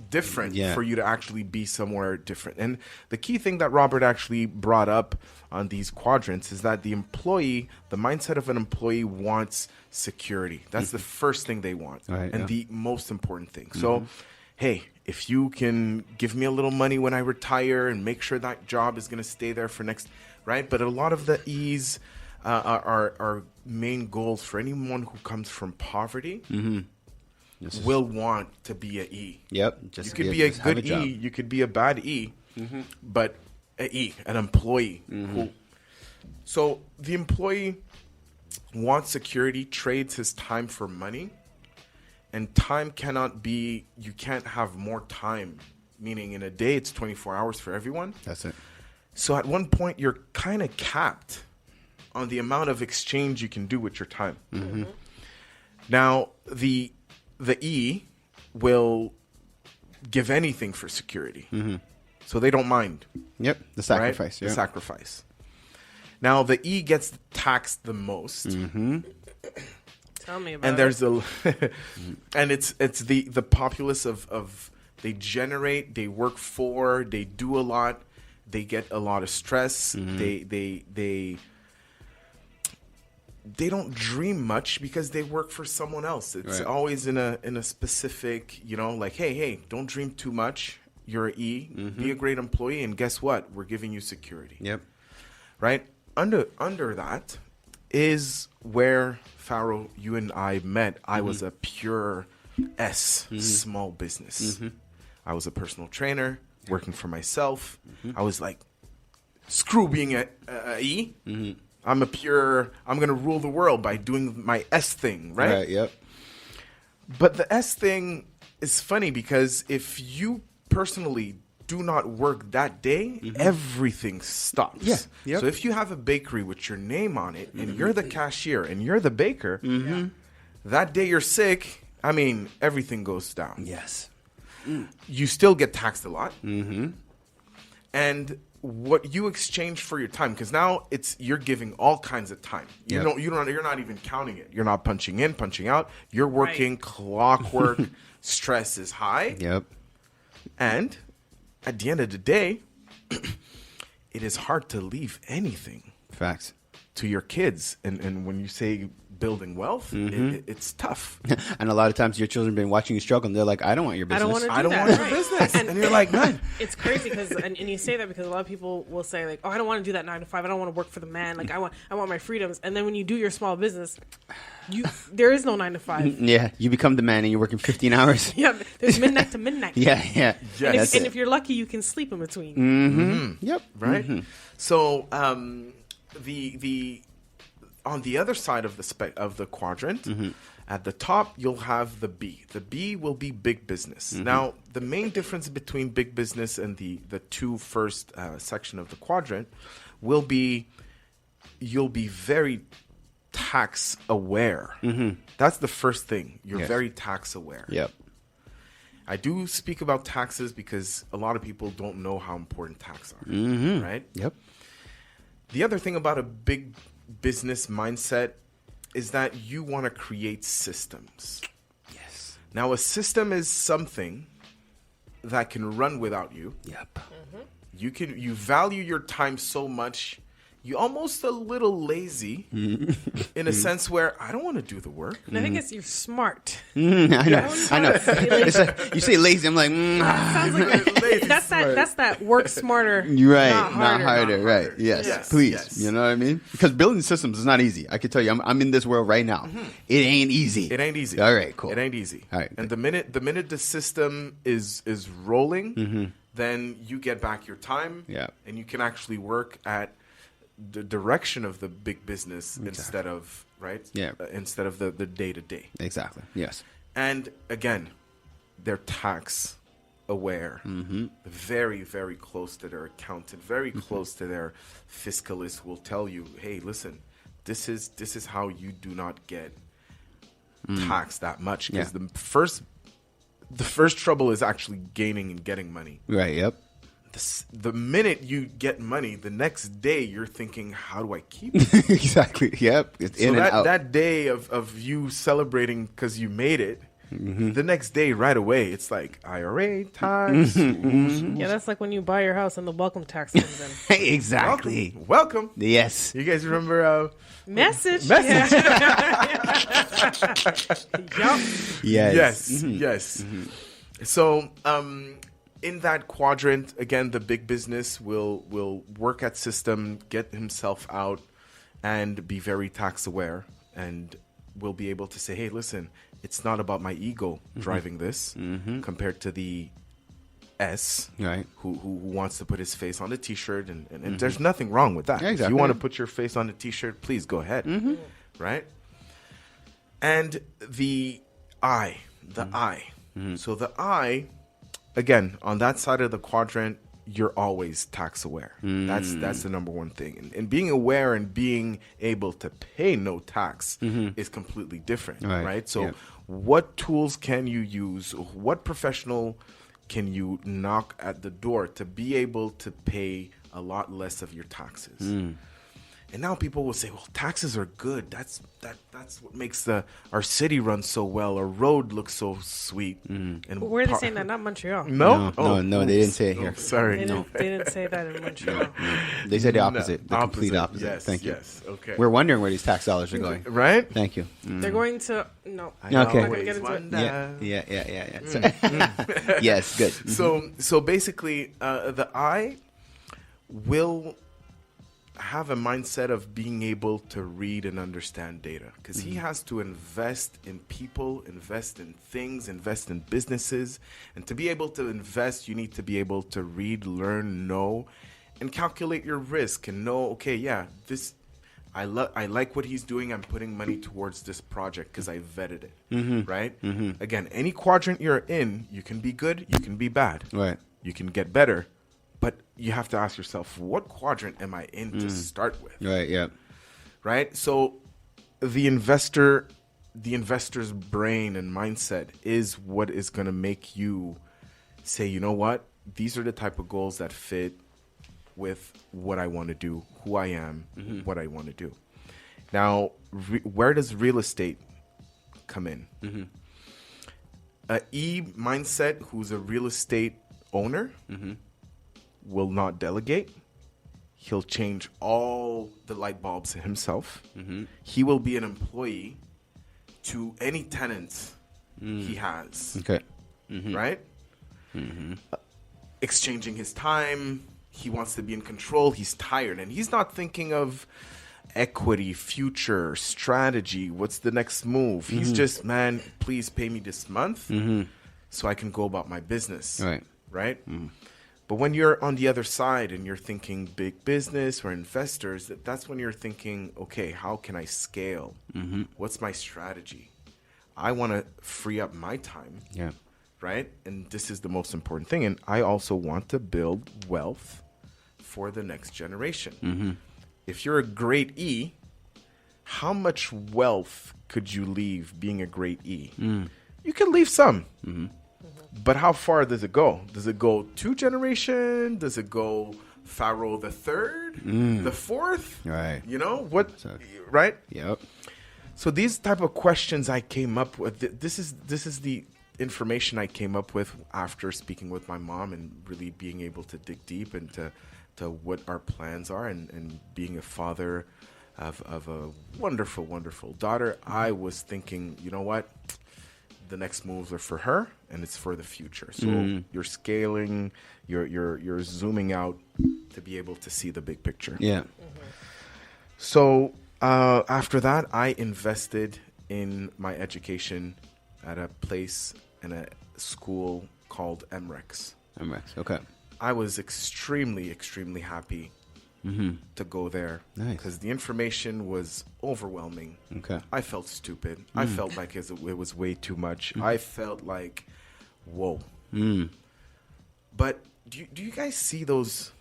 different for you to actually be somewhere different. And the key thing that Robert actually brought up on these quadrants is that the mindset of an employee wants security. That's the first thing they want, and the most important thing. So, hey, if you can give me a little money when I retire and make sure that job is going to stay there for next, right? But a lot of the E's are main goals for anyone who comes from poverty. Will want to be a E. Yep. You could be a good E. You could be a bad E, but a E, an employee. So the employee wants security, trades his time for money, and time cannot be. You can't have more time. Meaning, in a day, it's 24 hours for everyone. That's it. So at one point, you're kind of capped on the amount of exchange you can do with your time. Now, the E will give anything for security. So they don't mind. Yep, the sacrifice. Right? The sacrifice. Now, the E gets taxed the most. Tell me about and there's a and it's the populace of they generate, they work for, they do a lot, they get a lot of stress, they don't dream much because they work for someone else. It's always in a specific, like, hey, don't dream too much. You're an E. Be a great employee, and guess what? We're giving you security. Yep. Right? Under that is where, Pharaoh, you and I met. I was a pure S, small business. I was a personal trainer, working for myself. I was like, screw being a E. I'm going to rule the world by doing my S thing, right? Right, yep. But the S thing is funny because if you personally do not work that day, everything stops. Yeah. Yep. So if you have a bakery with your name on it and you're the cashier and you're the baker, that day you're sick, everything goes down. Yes. You still get taxed a lot. And what you exchange for your time, because now you're giving all kinds of time. You're not even counting it. You're not punching in, punching out. You're working clockwork. Stress is high. Yep. And at the end of the day, it is hard to leave anything. Facts. To your kids. And when you say building wealth, it's tough. And a lot of times your children have been watching you struggle, and they're like, I don't want your business. I don't want your business. And you're like, man. It's crazy because, and you say that because a lot of people will say, like, oh, I don't want to do that 9 to 5. I don't want to work for the man. Like, I want my freedoms. And then when you do your small business, there is no 9 to 5. Yeah, you become the man and you're working 15 hours. Yeah, there's midnight to midnight. Yeah. And if you're lucky, you can sleep in between. Yep. Right? So, the on the other side of the quadrant, at the top, you'll have the B. The B will be big business. Now, the main difference between big business and the two first section of the quadrant will be you'll be very tax aware. That's the first thing. You're very tax aware. Yep. I do speak about taxes because a lot of people don't know how important tax are. Right? Yep. The other thing about a big business mindset is that you want to create systems. Yes. Now, a system is something that can run without you. Yep. You value your time so much, you're almost a little lazy in a sense where I don't want to do the work. And I think you're smart. I know. It's like, you say lazy, I'm like, Sounds like Lazy that's that work smarter. You're right, not harder. right? Yes, please. Yes. You know what I mean? Because building systems is not easy. I can tell you, I'm in this world right now. It ain't easy. It ain't easy. All right, cool. It ain't easy. All right. And the minute the system is rolling, then you get back your time. Yeah. And you can actually work at the direction of the big business instead of instead of the day to day. Exactly. Yes. And again, their tax aware, very, very close to their accountant, very close to their fiscalist, will tell you, hey, listen, this is how you do not get taxed that much. Because the first trouble is actually gaining and getting money. Right. Yep. The minute you get money, the next day you're thinking, how do I keep it? Exactly. Yep. It's So in and out. that day of you celebrating because you made it, the next day right away it's like IRA tax. Yeah, that's like when you buy your house and the welcome tax comes in. Exactly. Welcome. Yes. You guys remember? Message. Message. Yup. Yes. Yes. So, in that quadrant, again, the big business will work at system, get himself out, and be very tax aware, and will be able to say, hey, listen, it's not about my ego driving this compared to the S, Right. who wants to put his face on a T-shirt, and there's nothing wrong with that. Yeah, If exactly. you want to put your face on a T-shirt, please go ahead, right? And the I. So the I, again, on that side of the quadrant, you're always tax aware. That's the number one thing. And being aware and being able to pay no tax is completely different, right? So Yeah. what tools can you use? What professional can you knock at the door to be able to pay a lot less of your taxes? And now people will say, well, taxes are good. That's what makes our city run so well. Our road looks so sweet. And Where are they saying that? Not Montreal. No? No, they didn't say it here. Sorry. They didn't say that in Montreal. They said the opposite. The complete Opposite. opposite. Yes, Thank you. yes. Okay. We're wondering where these tax dollars are going. Right? Thank you. They're going to no. I Okay. I'm not gonna always get into it. wonder. Yeah. So- yes, good. So basically, the I will have a mindset of being able to read and understand data, because he has to invest in people, invest in things, invest in businesses. And to be able to invest, you need to be able to read, learn, know, and calculate your risk and know, okay, yeah, this I like what he's doing. I'm putting money towards this project because I vetted it, right? Again, any quadrant you're in, you can be good, you can be bad, Right. you can get better, but you have to ask yourself, what quadrant am I in to start with, Right, yeah. right? So the investor's brain and mindset is what is going to make you say, you know what, these are the type of goals that fit with what I want to do, who I am, what I want to do. Now, where does real estate come in? A E mindset, who's a real estate owner, will not delegate. He'll change all the light bulbs himself. He will be an employee to any tenants he has, Okay. right? Exchanging his time. He wants to be in control. He's tired. And he's not thinking of equity, future, strategy. What's the next move? He's just, man, please pay me this month so I can go about my business. Right. Right? But when you're on the other side and you're thinking big business or investors, that's when you're thinking, okay, how can I scale? What's my strategy? I want to free up my time. Yeah. Right? And this is the most important thing. And I also want to build wealth for the next generation. If you're a great E, how much wealth could you leave being a great E? You can leave some. But how far does it go? Does it go 2 generations? Does it go Pharaoh the third, the fourth? Right. You know what? Right? Yep. So these type of questions I came up with. This is the information I came up with after speaking with my mom and really being able to dig deep into what our plans are, and being a father of a wonderful, wonderful daughter. I was thinking, you know what? The next moves are for her, and it's for the future. So you're scaling, you're zooming out to be able to see the big picture. Yeah. So after that, I invested in my education at a place in a school called MREX. MREX. Okay. I was extremely, extremely happy to go there. Nice. Because the information was overwhelming. Okay. I felt stupid. I felt like it was way too much. I felt like, whoa. But do you guys see those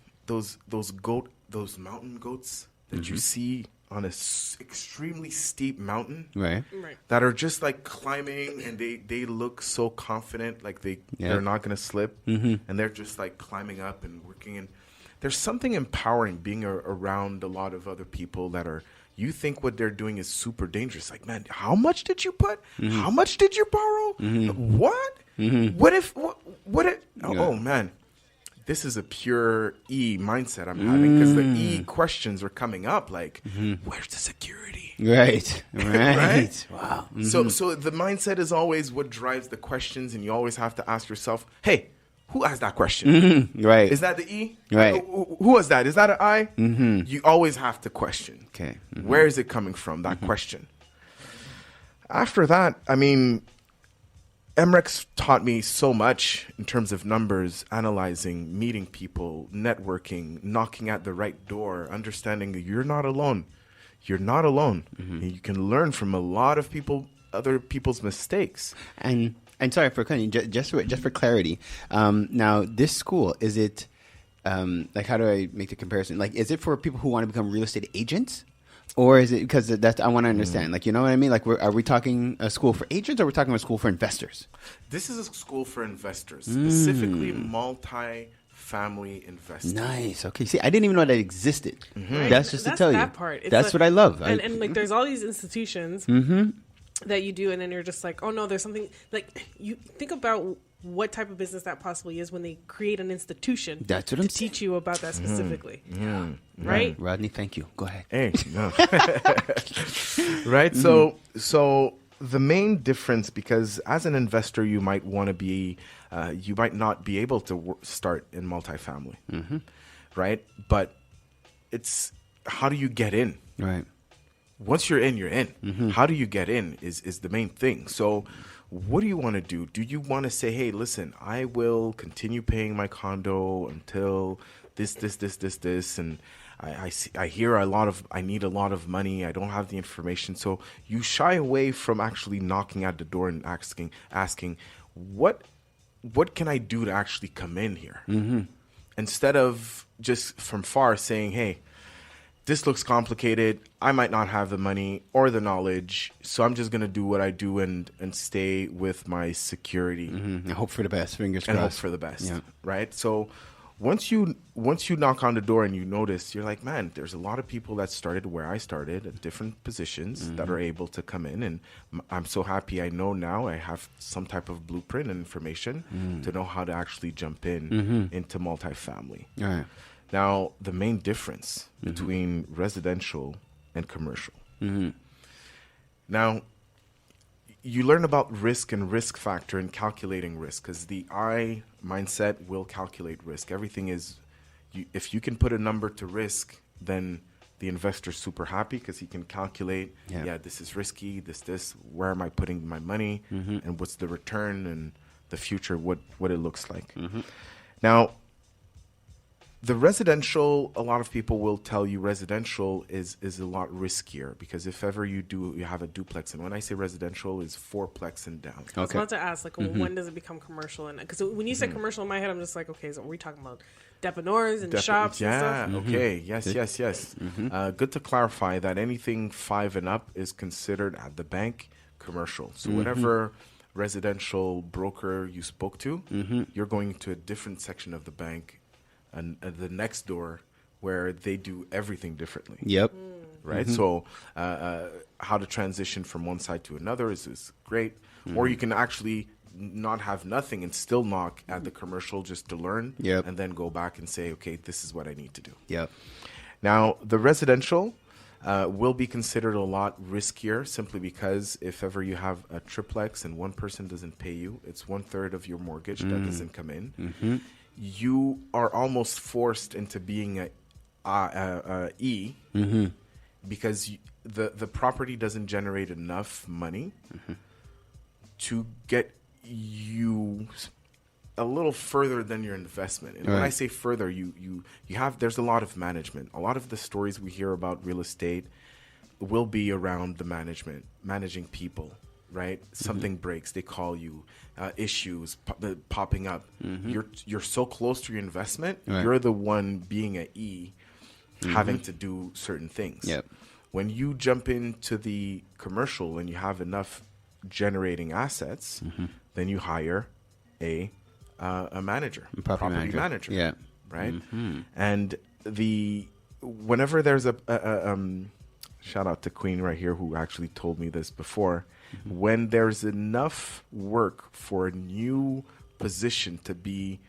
mountain goats that you see on a extremely steep mountain? Right. That are just like climbing, and they look so confident, like they're not going to slip, and they're just like climbing up and working. And there's something empowering being around a lot of other people that are, you think what they're doing is super dangerous. Like, man, how much did you put? How much did you borrow? What? What if? Oh man, this is a pure E mindset I'm having, because the E questions are coming up. Like, where's the security? Right. Right? Wow. So the mindset is always what drives the questions, and you always have to ask yourself, hey, who asked that question? Right. Is that the E? Right. Who was that? Is that an I? You always have to question. Okay. Where is it coming from, that question? After that, I mean, MREX taught me so much in terms of numbers, analyzing, meeting people, networking, knocking at the right door, understanding that you're not alone. You're not alone. And you can learn from a lot of other people's mistakes. And sorry for cutting, just for clarity. Now, this school, is it like, how do I make the comparison? Like, is it for people who want to become real estate agents? Or is it because that's, I want to understand, like, you know what I mean? Like, are we talking a school for agents, or are we talking a school for investors? This is a school for investors, specifically multi-family investors. Nice. Okay. See, I didn't even know that existed. Right. That's just to tell that you. Part. It's That's like, what I love. And like, there's all these institutions that you do, and then you're just like, oh no, there's something, like, you think about what type of business that possibly is when they create an institution. That's what I'm saying. Teach you about that specifically. Right. Rodney, thank you. Go ahead. Hey, no. Right. So the main difference, because as an investor, you might want to be, you might not be able to start in multifamily, right? But it's, how do you get in? Right. Once you're in, you're in. How do you get in is the main thing. So what do you want to do? Do you want to say, hey, listen, I will continue paying my condo until this, and I hear I need a lot of money. I don't have the information. So you shy away from actually knocking at the door and asking, what can I do to actually come in here? Instead of just from far saying, hey, this looks complicated. I might not have the money or the knowledge, so I'm just going to do what I do and stay with my security. And hope for the best, fingers crossed. And hope for the best, right? So once you knock on the door and you notice, you're like, man, there's a lot of people that started where I started at different positions that are able to come in. And I'm so happy I know now I have some type of blueprint and information to know how to actually jump into multifamily. All right. Now, the main difference between residential and commercial. Now, you learn about risk and risk factor and calculating risk, because the I mindset will calculate risk. Everything is, if you can put a number to risk, then the investor's super happy because he can calculate, this is risky, this, where am I putting my money, and what's the return and the future, what it looks like. Now, the residential, a lot of people will tell you residential is a lot riskier, because if ever you have a duplex, and when I say residential, is fourplex and down. I was about to ask, like, when does it become commercial? And because when you say commercial in my head, I'm just like, okay, so are we talking about depanneurs and shops and stuff? Okay, yes. Good to clarify that anything 5 and up is considered at the bank commercial. So whatever residential broker you spoke to, you're going to a different section of the bank, and the next door, where they do everything differently. Yep. Right? So how to transition from one side to another is great. Or you can actually not have nothing and still knock at the commercial just to learn, and then go back and say, okay, this is what I need to do. Yep. Now, the residential will be considered a lot riskier, simply because if ever you have a triplex and one person doesn't pay you, it's 1/3 of your mortgage that doesn't come in. You are almost forced into being a E, because the property doesn't generate enough money to get you a little further than your investment. And when I say further, you have, there's a lot of management. A lot of the stories we hear about real estate will be around the management, managing people, right? Something breaks, they call you, issues popping up. You're so close to your investment, you're the one being an E, having to do certain things. Yep. When you jump into the commercial and you have enough generating assets, then you hire a manager, property manager. Yeah. Right. And whenever there's a shout out to Queen right here who actually told me this before, when there's enough work for a new position to be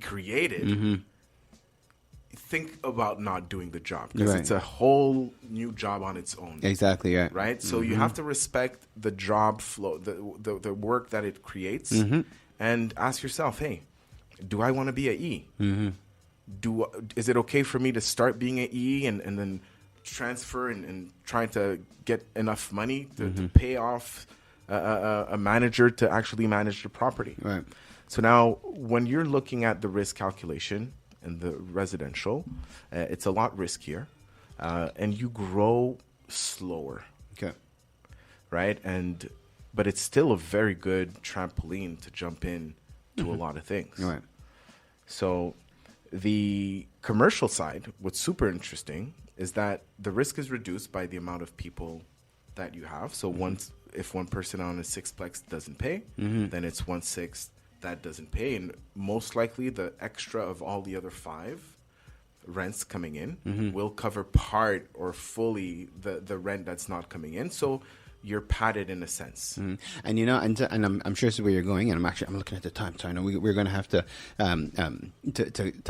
created, think about not doing the job, because it's a whole new job on its own. Exactly. Yeah. Right. So you have to respect the job flow, the work that it creates, and ask yourself, hey, do I want to be an E? Is it okay for me to start being an E and then transfer and trying to get enough money to pay off a manager to actually manage the property? Right. So now when you're looking at the risk calculation and the residential, it's a lot riskier, and you grow slower. Okay. Right. But it's still a very good trampoline to jump in to a lot of things. Right. So the commercial side, what's super interesting is that the risk is reduced by the amount of people that you have. So if one person on a sixplex doesn't pay, then it's 1/6 that doesn't pay. And most likely the extra of all the other 5 rents coming in will cover part or fully the rent that's not coming in. So you're padded in a sense. And you know, and I'm sure this is where you're going. And I'm looking at the time, so I know we're going to have to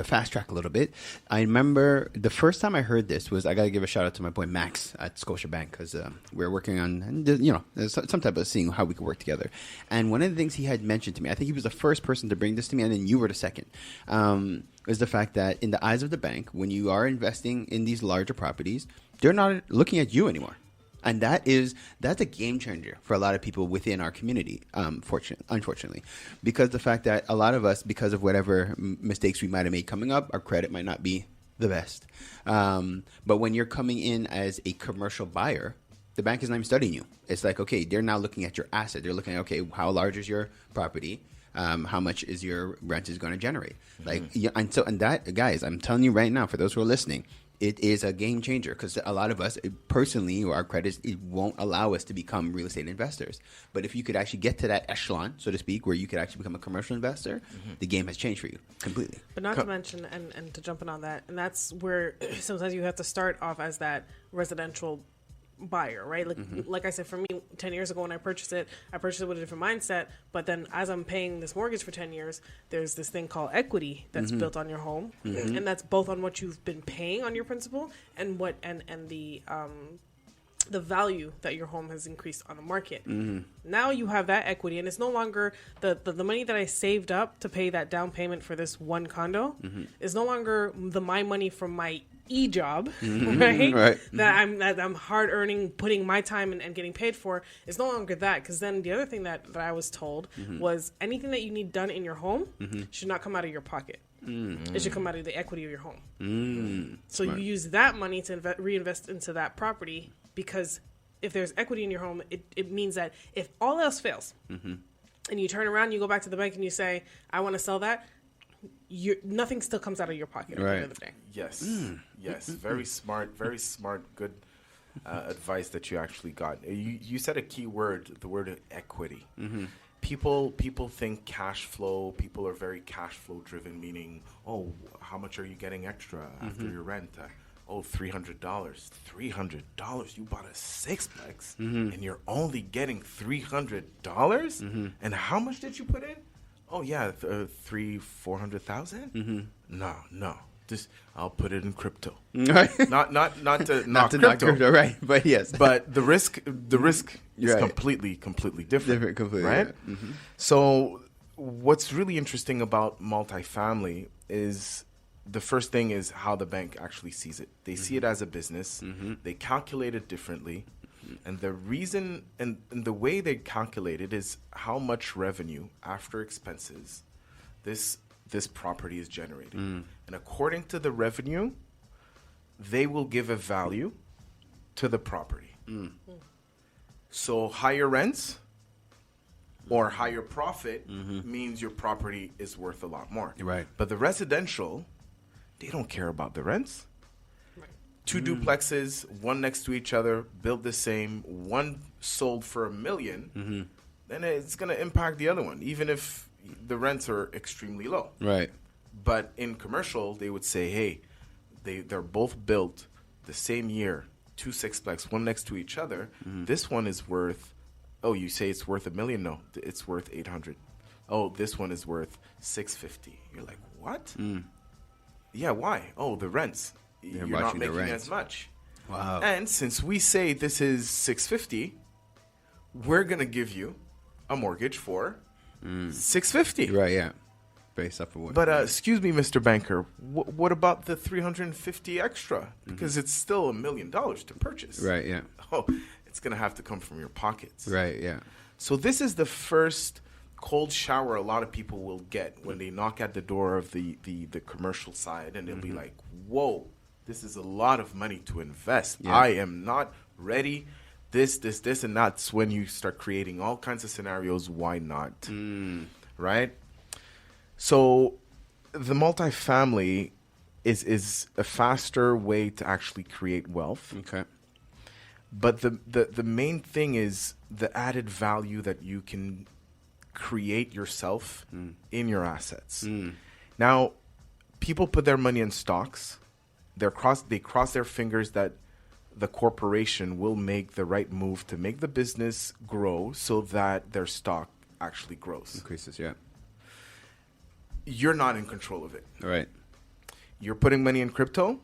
fast track a little bit. I remember the first time I heard this was, I got to give a shout out to my boy Max at Scotiabank, because we're working on, you know, some type of seeing how we could work together. And one of the things he had mentioned to me, I think he was the first person to bring this to me, and then you were the second. Was the fact that in the eyes of the bank, when you are investing in these larger properties, they're not looking at you anymore. And that's a game changer for a lot of people within our community, unfortunately, because the fact that a lot of us, because of whatever mistakes we might have made coming up, our credit might not be the best. But when you're coming in as a commercial buyer, the bank is not even studying you. It's like, okay, they're now looking at your asset. They're looking at, okay, how large is your property? How much is your rent is going to generate? Like, and that, guys, I'm telling you right now, for those who are listening, it is a game changer, because a lot of us personally, or our credits, it won't allow us to become real estate investors. But if you could actually get to that echelon, so to speak, where you could actually become a commercial investor, the game has changed for you completely. But not to mention, and to jump in on that, and that's where sometimes you have to start off as that residential buyer, right? Like I said, for me, 10 years ago when I purchased it with a different mindset. But then as I'm paying this mortgage for 10 years, there's this thing called equity that's built on your home, and that's both on what you've been paying on your principal and what and the value that your home has increased on the market. Now you have that equity, and it's no longer the money that I saved up to pay that down payment for this one condo is no longer my money from my job, right? That I'm hard earning, putting my time and getting paid for. Is no longer that, because then the other thing that I was told was anything that you need done in your home should not come out of your pocket. It should come out of the equity of your home. So you use that money to reinvest into that property, because if there's equity in your home, it means that if all else fails and you turn around, you go back to the bank and you say, I want to sell that, nothing still comes out of your pocket at the end of the day. Yes. Yes. Very smart, good advice that you actually got. You said a key word, the word equity. People think cash flow. People are very cash flow driven, meaning, oh, how much are you getting extra after your rent? $300. $300. You bought a sixplex and you're only getting $300. And how much did you put in? Oh yeah, 400,000. No. Just I'll put it in crypto. Not to knock crypto, right? But yes. But the risk is completely different. Completely, right? So what's really interesting about multifamily is the first thing is how the bank actually sees it. They see it as a business. They calculate it differently. And the reason and the way they calculate it is how much revenue after expenses this property is generating. And according to the revenue, they will give a value to the property. So higher rents or higher profit means your property is worth a lot more. Right. But the residential, they don't care about the rents. Two duplexes, one next to each other, built the same, one sold for $1 million, then it's going to impact the other one, even if the rents are extremely low. Right. But in commercial, they would say, hey, they're both built the same year, 2 sixplex, one next to each other. This one is worth, you say it's worth $1 million? No, it's worth 800. Oh, this one is worth 650. You're like, what? Yeah, why? Oh, the rents. You're not making as much. Wow. And since we say this is 650, we're going to give you a mortgage for 650. Right, yeah. Based off of what? But excuse me, Mr. Banker, what about the 350 extra? Because it's still $1 million to purchase. Right, yeah. Oh, it's going to have to come from your pockets. Right, yeah. So this is the first cold shower a lot of people will get when they knock at the door of the commercial side, and they'll be like, whoa, this is a lot of money to invest. Yeah. I am not ready. This, and that's when you start creating all kinds of scenarios. Why not? Right? So the multifamily is a faster way to actually create wealth. Okay. But the main thing is the added value that you can create yourself in your assets. Now, people put their money in stocks. They cross their fingers that the corporation will make the right move to make the business grow so that their stock actually grows. Increases, yeah. You're not in control of it. Right. You're putting money in crypto.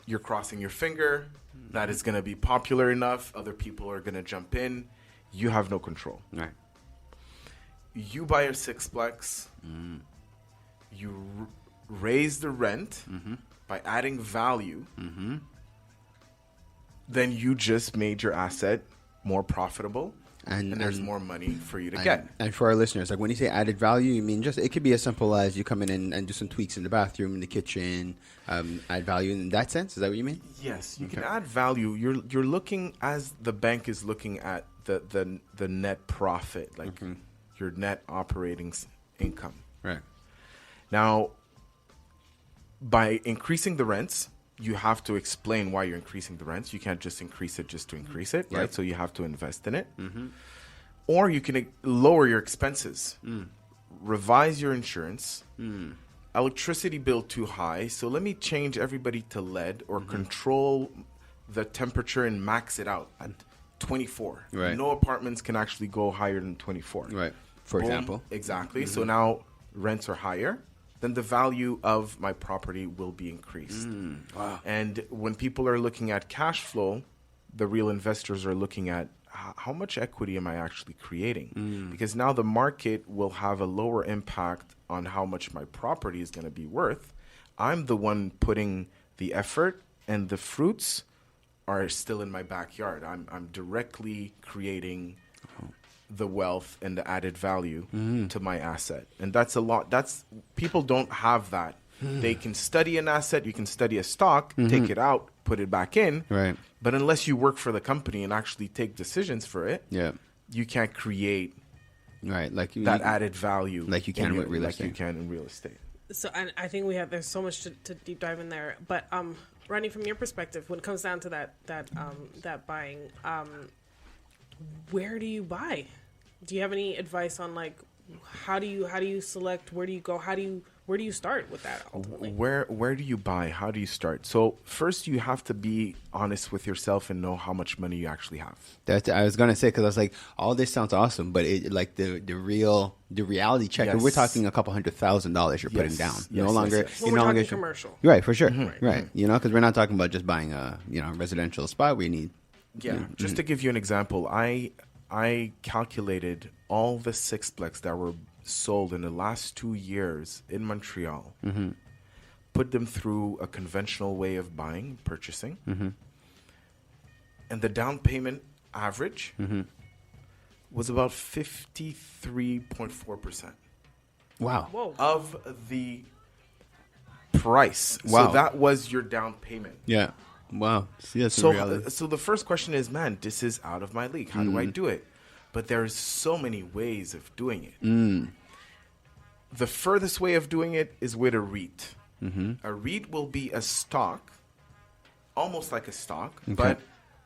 You're crossing your finger that it's going to be popular enough. Other people are going to jump in. You have no control. Right. You buy a sixplex. You raise the rent by adding value. Then you just made your asset more profitable. And there's more money for you to get. And for our listeners, like when you say added value, you mean just it could be as simple as you come in and do some tweaks in the bathroom, in the kitchen, add value in that sense. Is that what you mean? Yes, you can add value. You're looking, as the bank is looking at the net profit, like your net operating income. Right. Now, by increasing the rents, you have to explain why you're increasing the rents. You can't just increase it just to increase it, right? So you have to invest in it. Or you can lower your expenses, revise your insurance, electricity bill too high, so let me change everybody to LED or control the temperature and max it out at 24. Right. No apartments can actually go higher than 24. Right. For Boom. example. Exactly. So now rents are higher. Then the value of my property will be increased. Wow. And when people are looking at cash flow, the real investors are looking at how much equity am I actually creating? Because now the market will have a lower impact on how much my property is going to be worth. I'm the one putting the effort, and the fruits are still in my backyard. I'm directly creating the wealth and the added value to my asset. And that's a lot. People don't have that. They can study an asset. You can study a stock, take it out, put it back in. Right. But unless you work for the company and actually take decisions for it, you can't create like that added value like you can with real estate. Like you can in real estate. So, and I think there's so much to deep dive in there. But Ronnie, from your perspective, when it comes down to that buying, where do you buy? Do you have any advice on like how do you select? Where do you go? Where do you start with that ultimately? Where do you buy? How do you start? So first, you have to be honest with yourself and know how much money you actually have. I was gonna say, because I was like, all this sounds awesome, but it like the reality check. We're talking a couple $100,000 you're putting down. No longer. We're talking commercial. Right, for sure. Right. You know, because we're not talking about just buying a residential spot where you need. Yeah. Just to give you an example, I calculated all the sixplex that were sold in the last 2 years in Montreal, put them through a conventional way of purchasing, and the down payment average was about 53.4%. Wow. Whoa. Of the price. Wow. So that was your down payment. Yeah. Wow. See, that's So, reality. so the first question is, man, this is out of my league. How do I do it? But there's so many ways of doing it. The furthest way of doing it is with a REIT. A REIT will be a stock, almost like a stock, but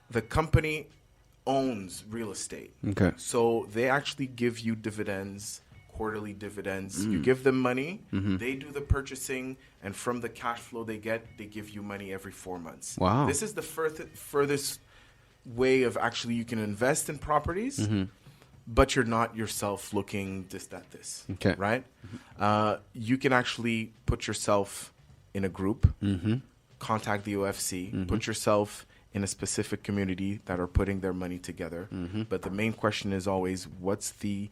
the company owns real estate. Okay. So they actually give you dividends, quarterly dividends. You give them money, they do the purchasing, and from the cash flow they get, they give you money every 4 months. Wow. This is the furthest way of actually you can invest in properties, but you're not yourself looking this, that, this. Okay. Right? You can actually put yourself in a group, contact the OFC, put yourself in a specific community that are putting their money together. But the main question is always, what's the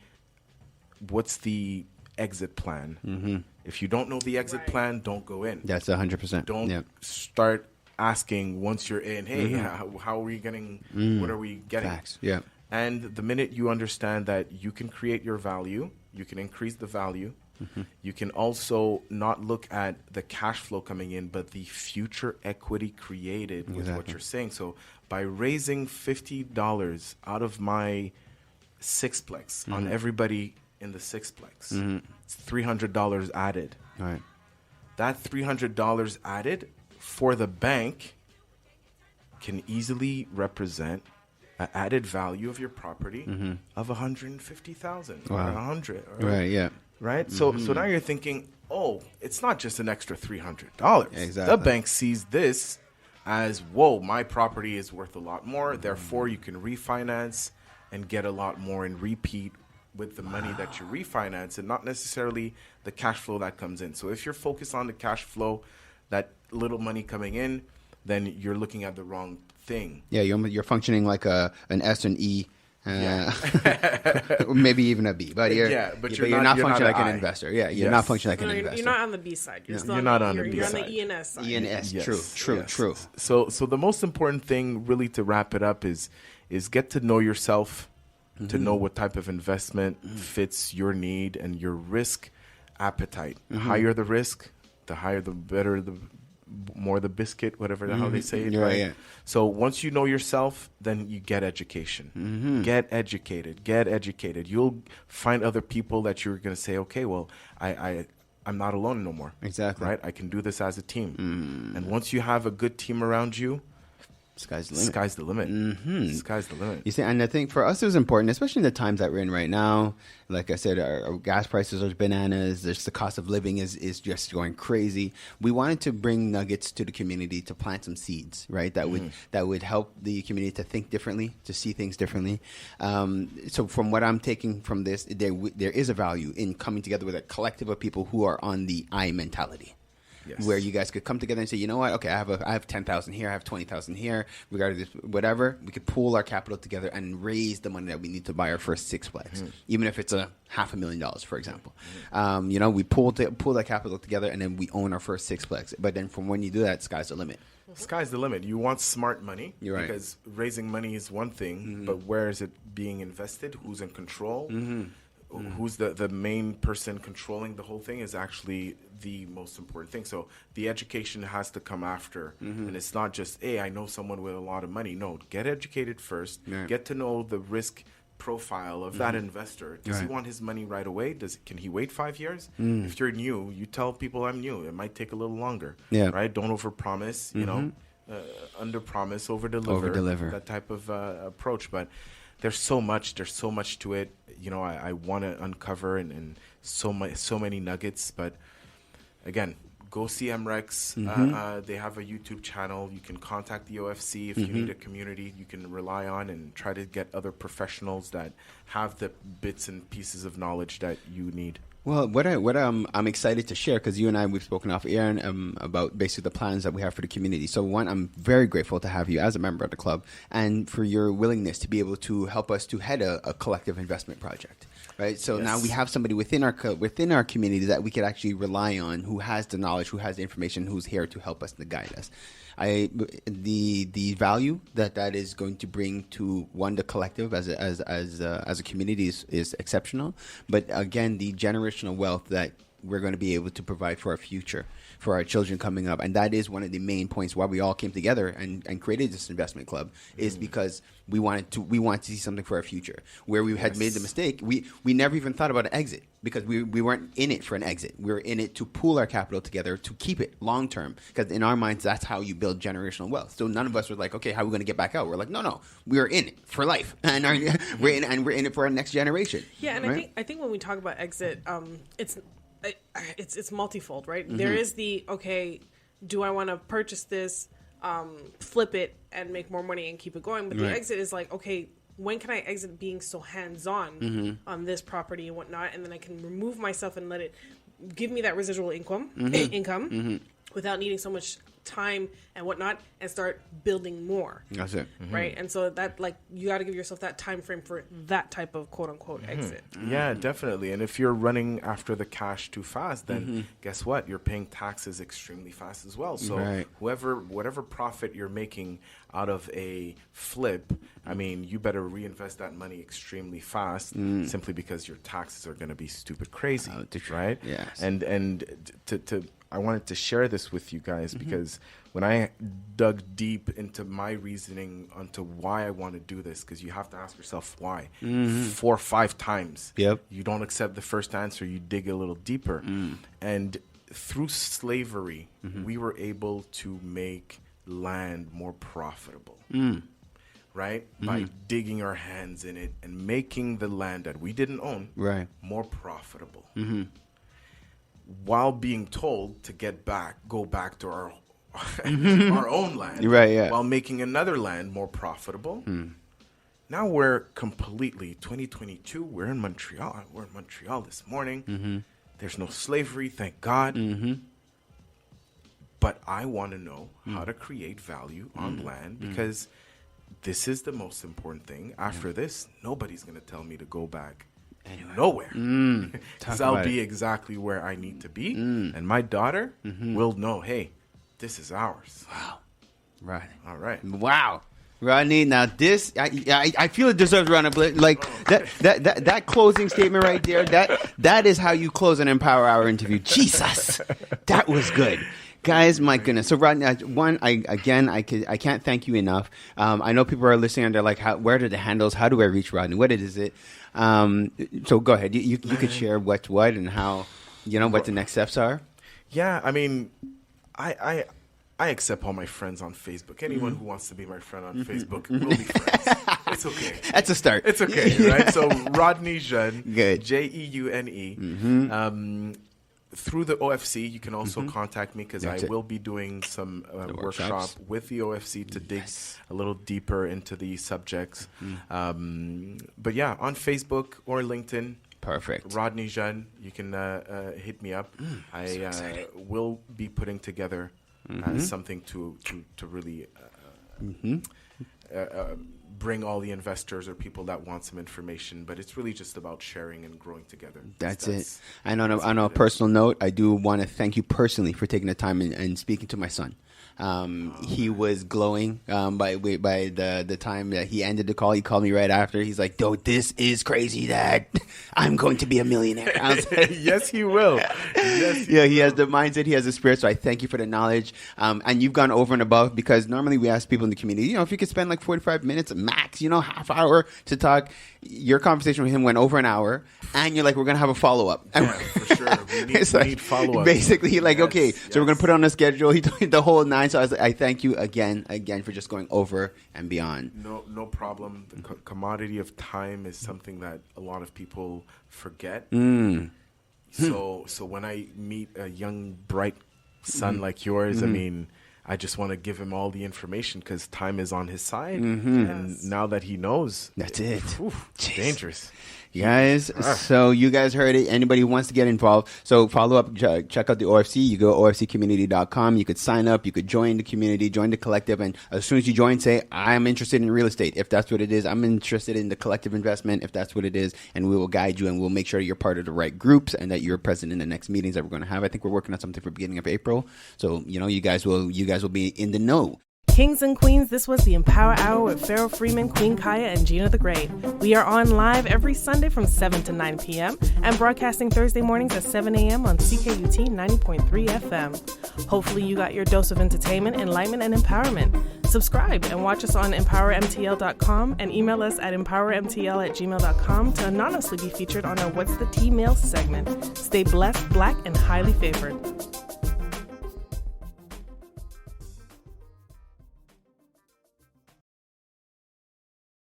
exit plan? If you don't know the exit plan, don't go in. That's 100%. Don't start asking once you're in, hey, how are we getting, what are we getting? Facts. Yeah. And the minute you understand that you can create your value, you can increase the value, you can also not look at the cash flow coming in, but the future equity created with what you're saying. So by raising $50 out of my sixplex on everybody in the sixplex, it's $300 added. All right. That $300 added for the bank can easily represent an added value of your property of $150,000 or $100. Right. Yeah. Right. So now you're thinking, oh, it's not just an extra $300. Exactly. The bank sees this as, whoa, my property is worth a lot more. Therefore, you can refinance and get a lot more and repeat with the money that you refinance, and not necessarily the cash flow that comes in. So if you're focused on the cash flow, that little money coming in, then you're looking at the wrong thing. Yeah, you're functioning like an S and E, maybe even a B. But you're not functioning like an investor. Yeah, you're not functioning like an investor. You're not on the B side. You're not on the B You're side. on the E and S side. E and S. Yes, True. yes. True. So the most important thing, really, to wrap it up, is get to know yourself, to know what type of investment fits your need and your risk appetite. The higher the risk, the higher the better, the more the biscuit, whatever the hell they say it, right? Yeah. So once you know yourself, then you get education. Get educated. You'll find other people that you're going to say, okay, well, I'm not alone no more. Exactly. Right? I can do this as a team. And once you have a good team around you, sky's the limit. Sky's the limit. Sky's the limit. You see, and I think for us it was important, especially in the times that we're in right now. Like I said, our gas prices are bananas. There's the cost of living is just going crazy. We wanted to bring nuggets to the community to plant some seeds, right? That would help the community to think differently, to see things differently. So from what I'm taking from this, there is a value in coming together with a collective of people who are on the I mentality. Yes. Where you guys could come together and say, you know what? Okay, I have 10,000 here, I have 20,000 here. Regardless, whatever, we could pool our capital together and raise the money that we need to buy our first sixplex, even if it's $500,000, for example. We pool that capital together and then we own our first sixplex. But then from when you do that, sky's the limit. Sky's the limit. You want smart money. You're right. Because raising money is one thing, but where is it being invested? Who's in control? Who's the main person controlling the whole thing is actually the most important thing. So the education has to come after. And it's not just, hey, I know someone with a lot of money. No, get educated first. Yeah. Get to know the risk profile of that investor. Does he want his money right away? Can he wait 5 years? If you're new, you tell people I'm new. It might take a little longer. Yeah. Right? Don't overpromise, under promise, over deliver. That type of approach. But there's so much to it. I want to uncover and so many nuggets. But again, go see MREX. They have a YouTube channel. You can contact the OFC if you need a community you can rely on, and try to get other professionals that have the bits and pieces of knowledge that you need. Well, what I'm excited to share, because you and I, we've spoken off air about basically the plans that we have for the community. So one, I'm very grateful to have you as a member of the club and for your willingness to be able to help us to head a collective investment project. Right. So now we have somebody within our community that we could actually rely on, who has the knowledge, who has the information, who's here to help us and to guide us. The value that is going to bring to the collective as a community is exceptional. But again, the generational wealth that we're going to be able to provide for our future, for our children coming up. And that is one of the main points why we all came together and created this investment club, is because we wanted to see something for our future. Where we had made the mistake, we never even thought about an exit, because we weren't in it for an exit. We were in it to pool our capital together to keep it long term, because in our minds, that's how you build generational wealth. So none of us were like, okay, how are we going to get back out? We're like, no, we are in it for life, and we're in it for our next generation. Yeah, and right? I think when we talk about exit, it's multifold, right? There is the, okay, do I want to purchase this, flip it, and make more money and keep it going? But the exit is like, okay, when can I exit being so hands-on on this property and whatnot, and then I can remove myself and let it give me that residual income without needing so much time and whatnot, and start building more. That's it. Right? And so that, like, you got to give yourself that time frame for that type of quote-unquote exit. Yeah, definitely. And if you're running after the cash too fast, then guess what? You're paying taxes extremely fast as well. So whatever profit you're making out of a flip, I mean, you better reinvest that money extremely fast, simply because your taxes are going to be stupid crazy, right? Yes. And I wanted to share this with you guys because when I dug deep into my reasoning onto why I want to do this, because you have to ask yourself why 4 or 5 times. Yep. You don't accept the first answer, you dig a little deeper. And through slavery, we were able to make land more profitable. Right? By digging our hands in it and making the land that we didn't own more profitable. While being told to go back to our our own land, while making another land more profitable. Now we're completely 2022. We're in Montreal. We're in Montreal this morning. There's no slavery, thank God. But I want to know how to create value on land, because this is the most important thing. After this, nobody's going to tell me to go back nowhere, because I'll be exactly where I need to be, and my daughter will know, hey, this is ours. Wow. Right. All right. Wow. Rodney, now this, I feel it deserves a round of applause. Like that closing statement right there, that is how you close an Empower Hour interview. Jesus, that was good. Guys, my goodness. So, Rodney, I can't thank you enough. I know people are listening and they're like, where are the handles? How do I reach Rodney? What is it? So go ahead. You could share what's what and how, what the next steps are. Yeah, I mean, I accept all my friends on Facebook. Anyone who wants to be my friend on Facebook, we'll be friends. It's okay. That's a start. It's okay, right? So Rodney Jeune, good. Jeune. Through the OFC, you can also contact me, because I will be doing some workshop with the OFC to dig a little deeper into the subjects. But yeah, on Facebook or LinkedIn. Perfect. Rodney Jeune, you can hit me up. I will be putting together something to really bring all the investors or people that want some information, but it's really just about sharing and growing together. That's it. And on a personal note, I do want to thank you personally for taking the time and speaking to my son. He was glowing by the time that he ended the call. He called me right after. He's like, "Dude, this is crazy, Dad. I'm going to be a millionaire." I was like, yes, he will. Yes, he has the mindset. He has the spirit. So I thank you for the knowledge. And you've gone over and above, because normally we ask people in the community, if you could spend like 45 minutes max, half hour to talk. Your conversation with him went over an hour, and you're like, we're going to have a follow-up. Yeah, for sure. We need follow-up. Basically, so we're going to put it on the schedule. He told me the whole 9. So I was like, I thank you again for just going over and beyond. No problem. The commodity of time is something that a lot of people forget. So when I meet a young, bright son like yours, I mean, I just want to give him all the information, because time is on his side. And now that he knows, that's it. Dangerous. Guys, so you guys heard it. Anybody who wants to get involved, so follow up, check out the OFC. You go ofccommunity.com. You could sign up. You could join the community, join the collective. And as soon as you join, say, I'm interested in real estate. If that's what it is, I'm interested in the collective investment. If that's what it is, and we will guide you, and we'll make sure you're part of the right groups and that you're present in the next meetings that we're going to have. I think we're working on something for beginning of April. So, you guys will be in the know. Kings and queens, this was the Empower Hour with Pharaoh Freeman, Queen Kaya, and Gina the Great. We are on live every Sunday from 7 to 9 p.m. and broadcasting Thursday mornings at 7 a.m. on CKUT 90.3 FM. Hopefully you got your dose of entertainment, enlightenment, and empowerment. Subscribe and watch us on empowermtl.com and email us at empowermtl@gmail.com to anonymously be featured on our What's the Tea Mail segment. Stay blessed, black, and highly favored.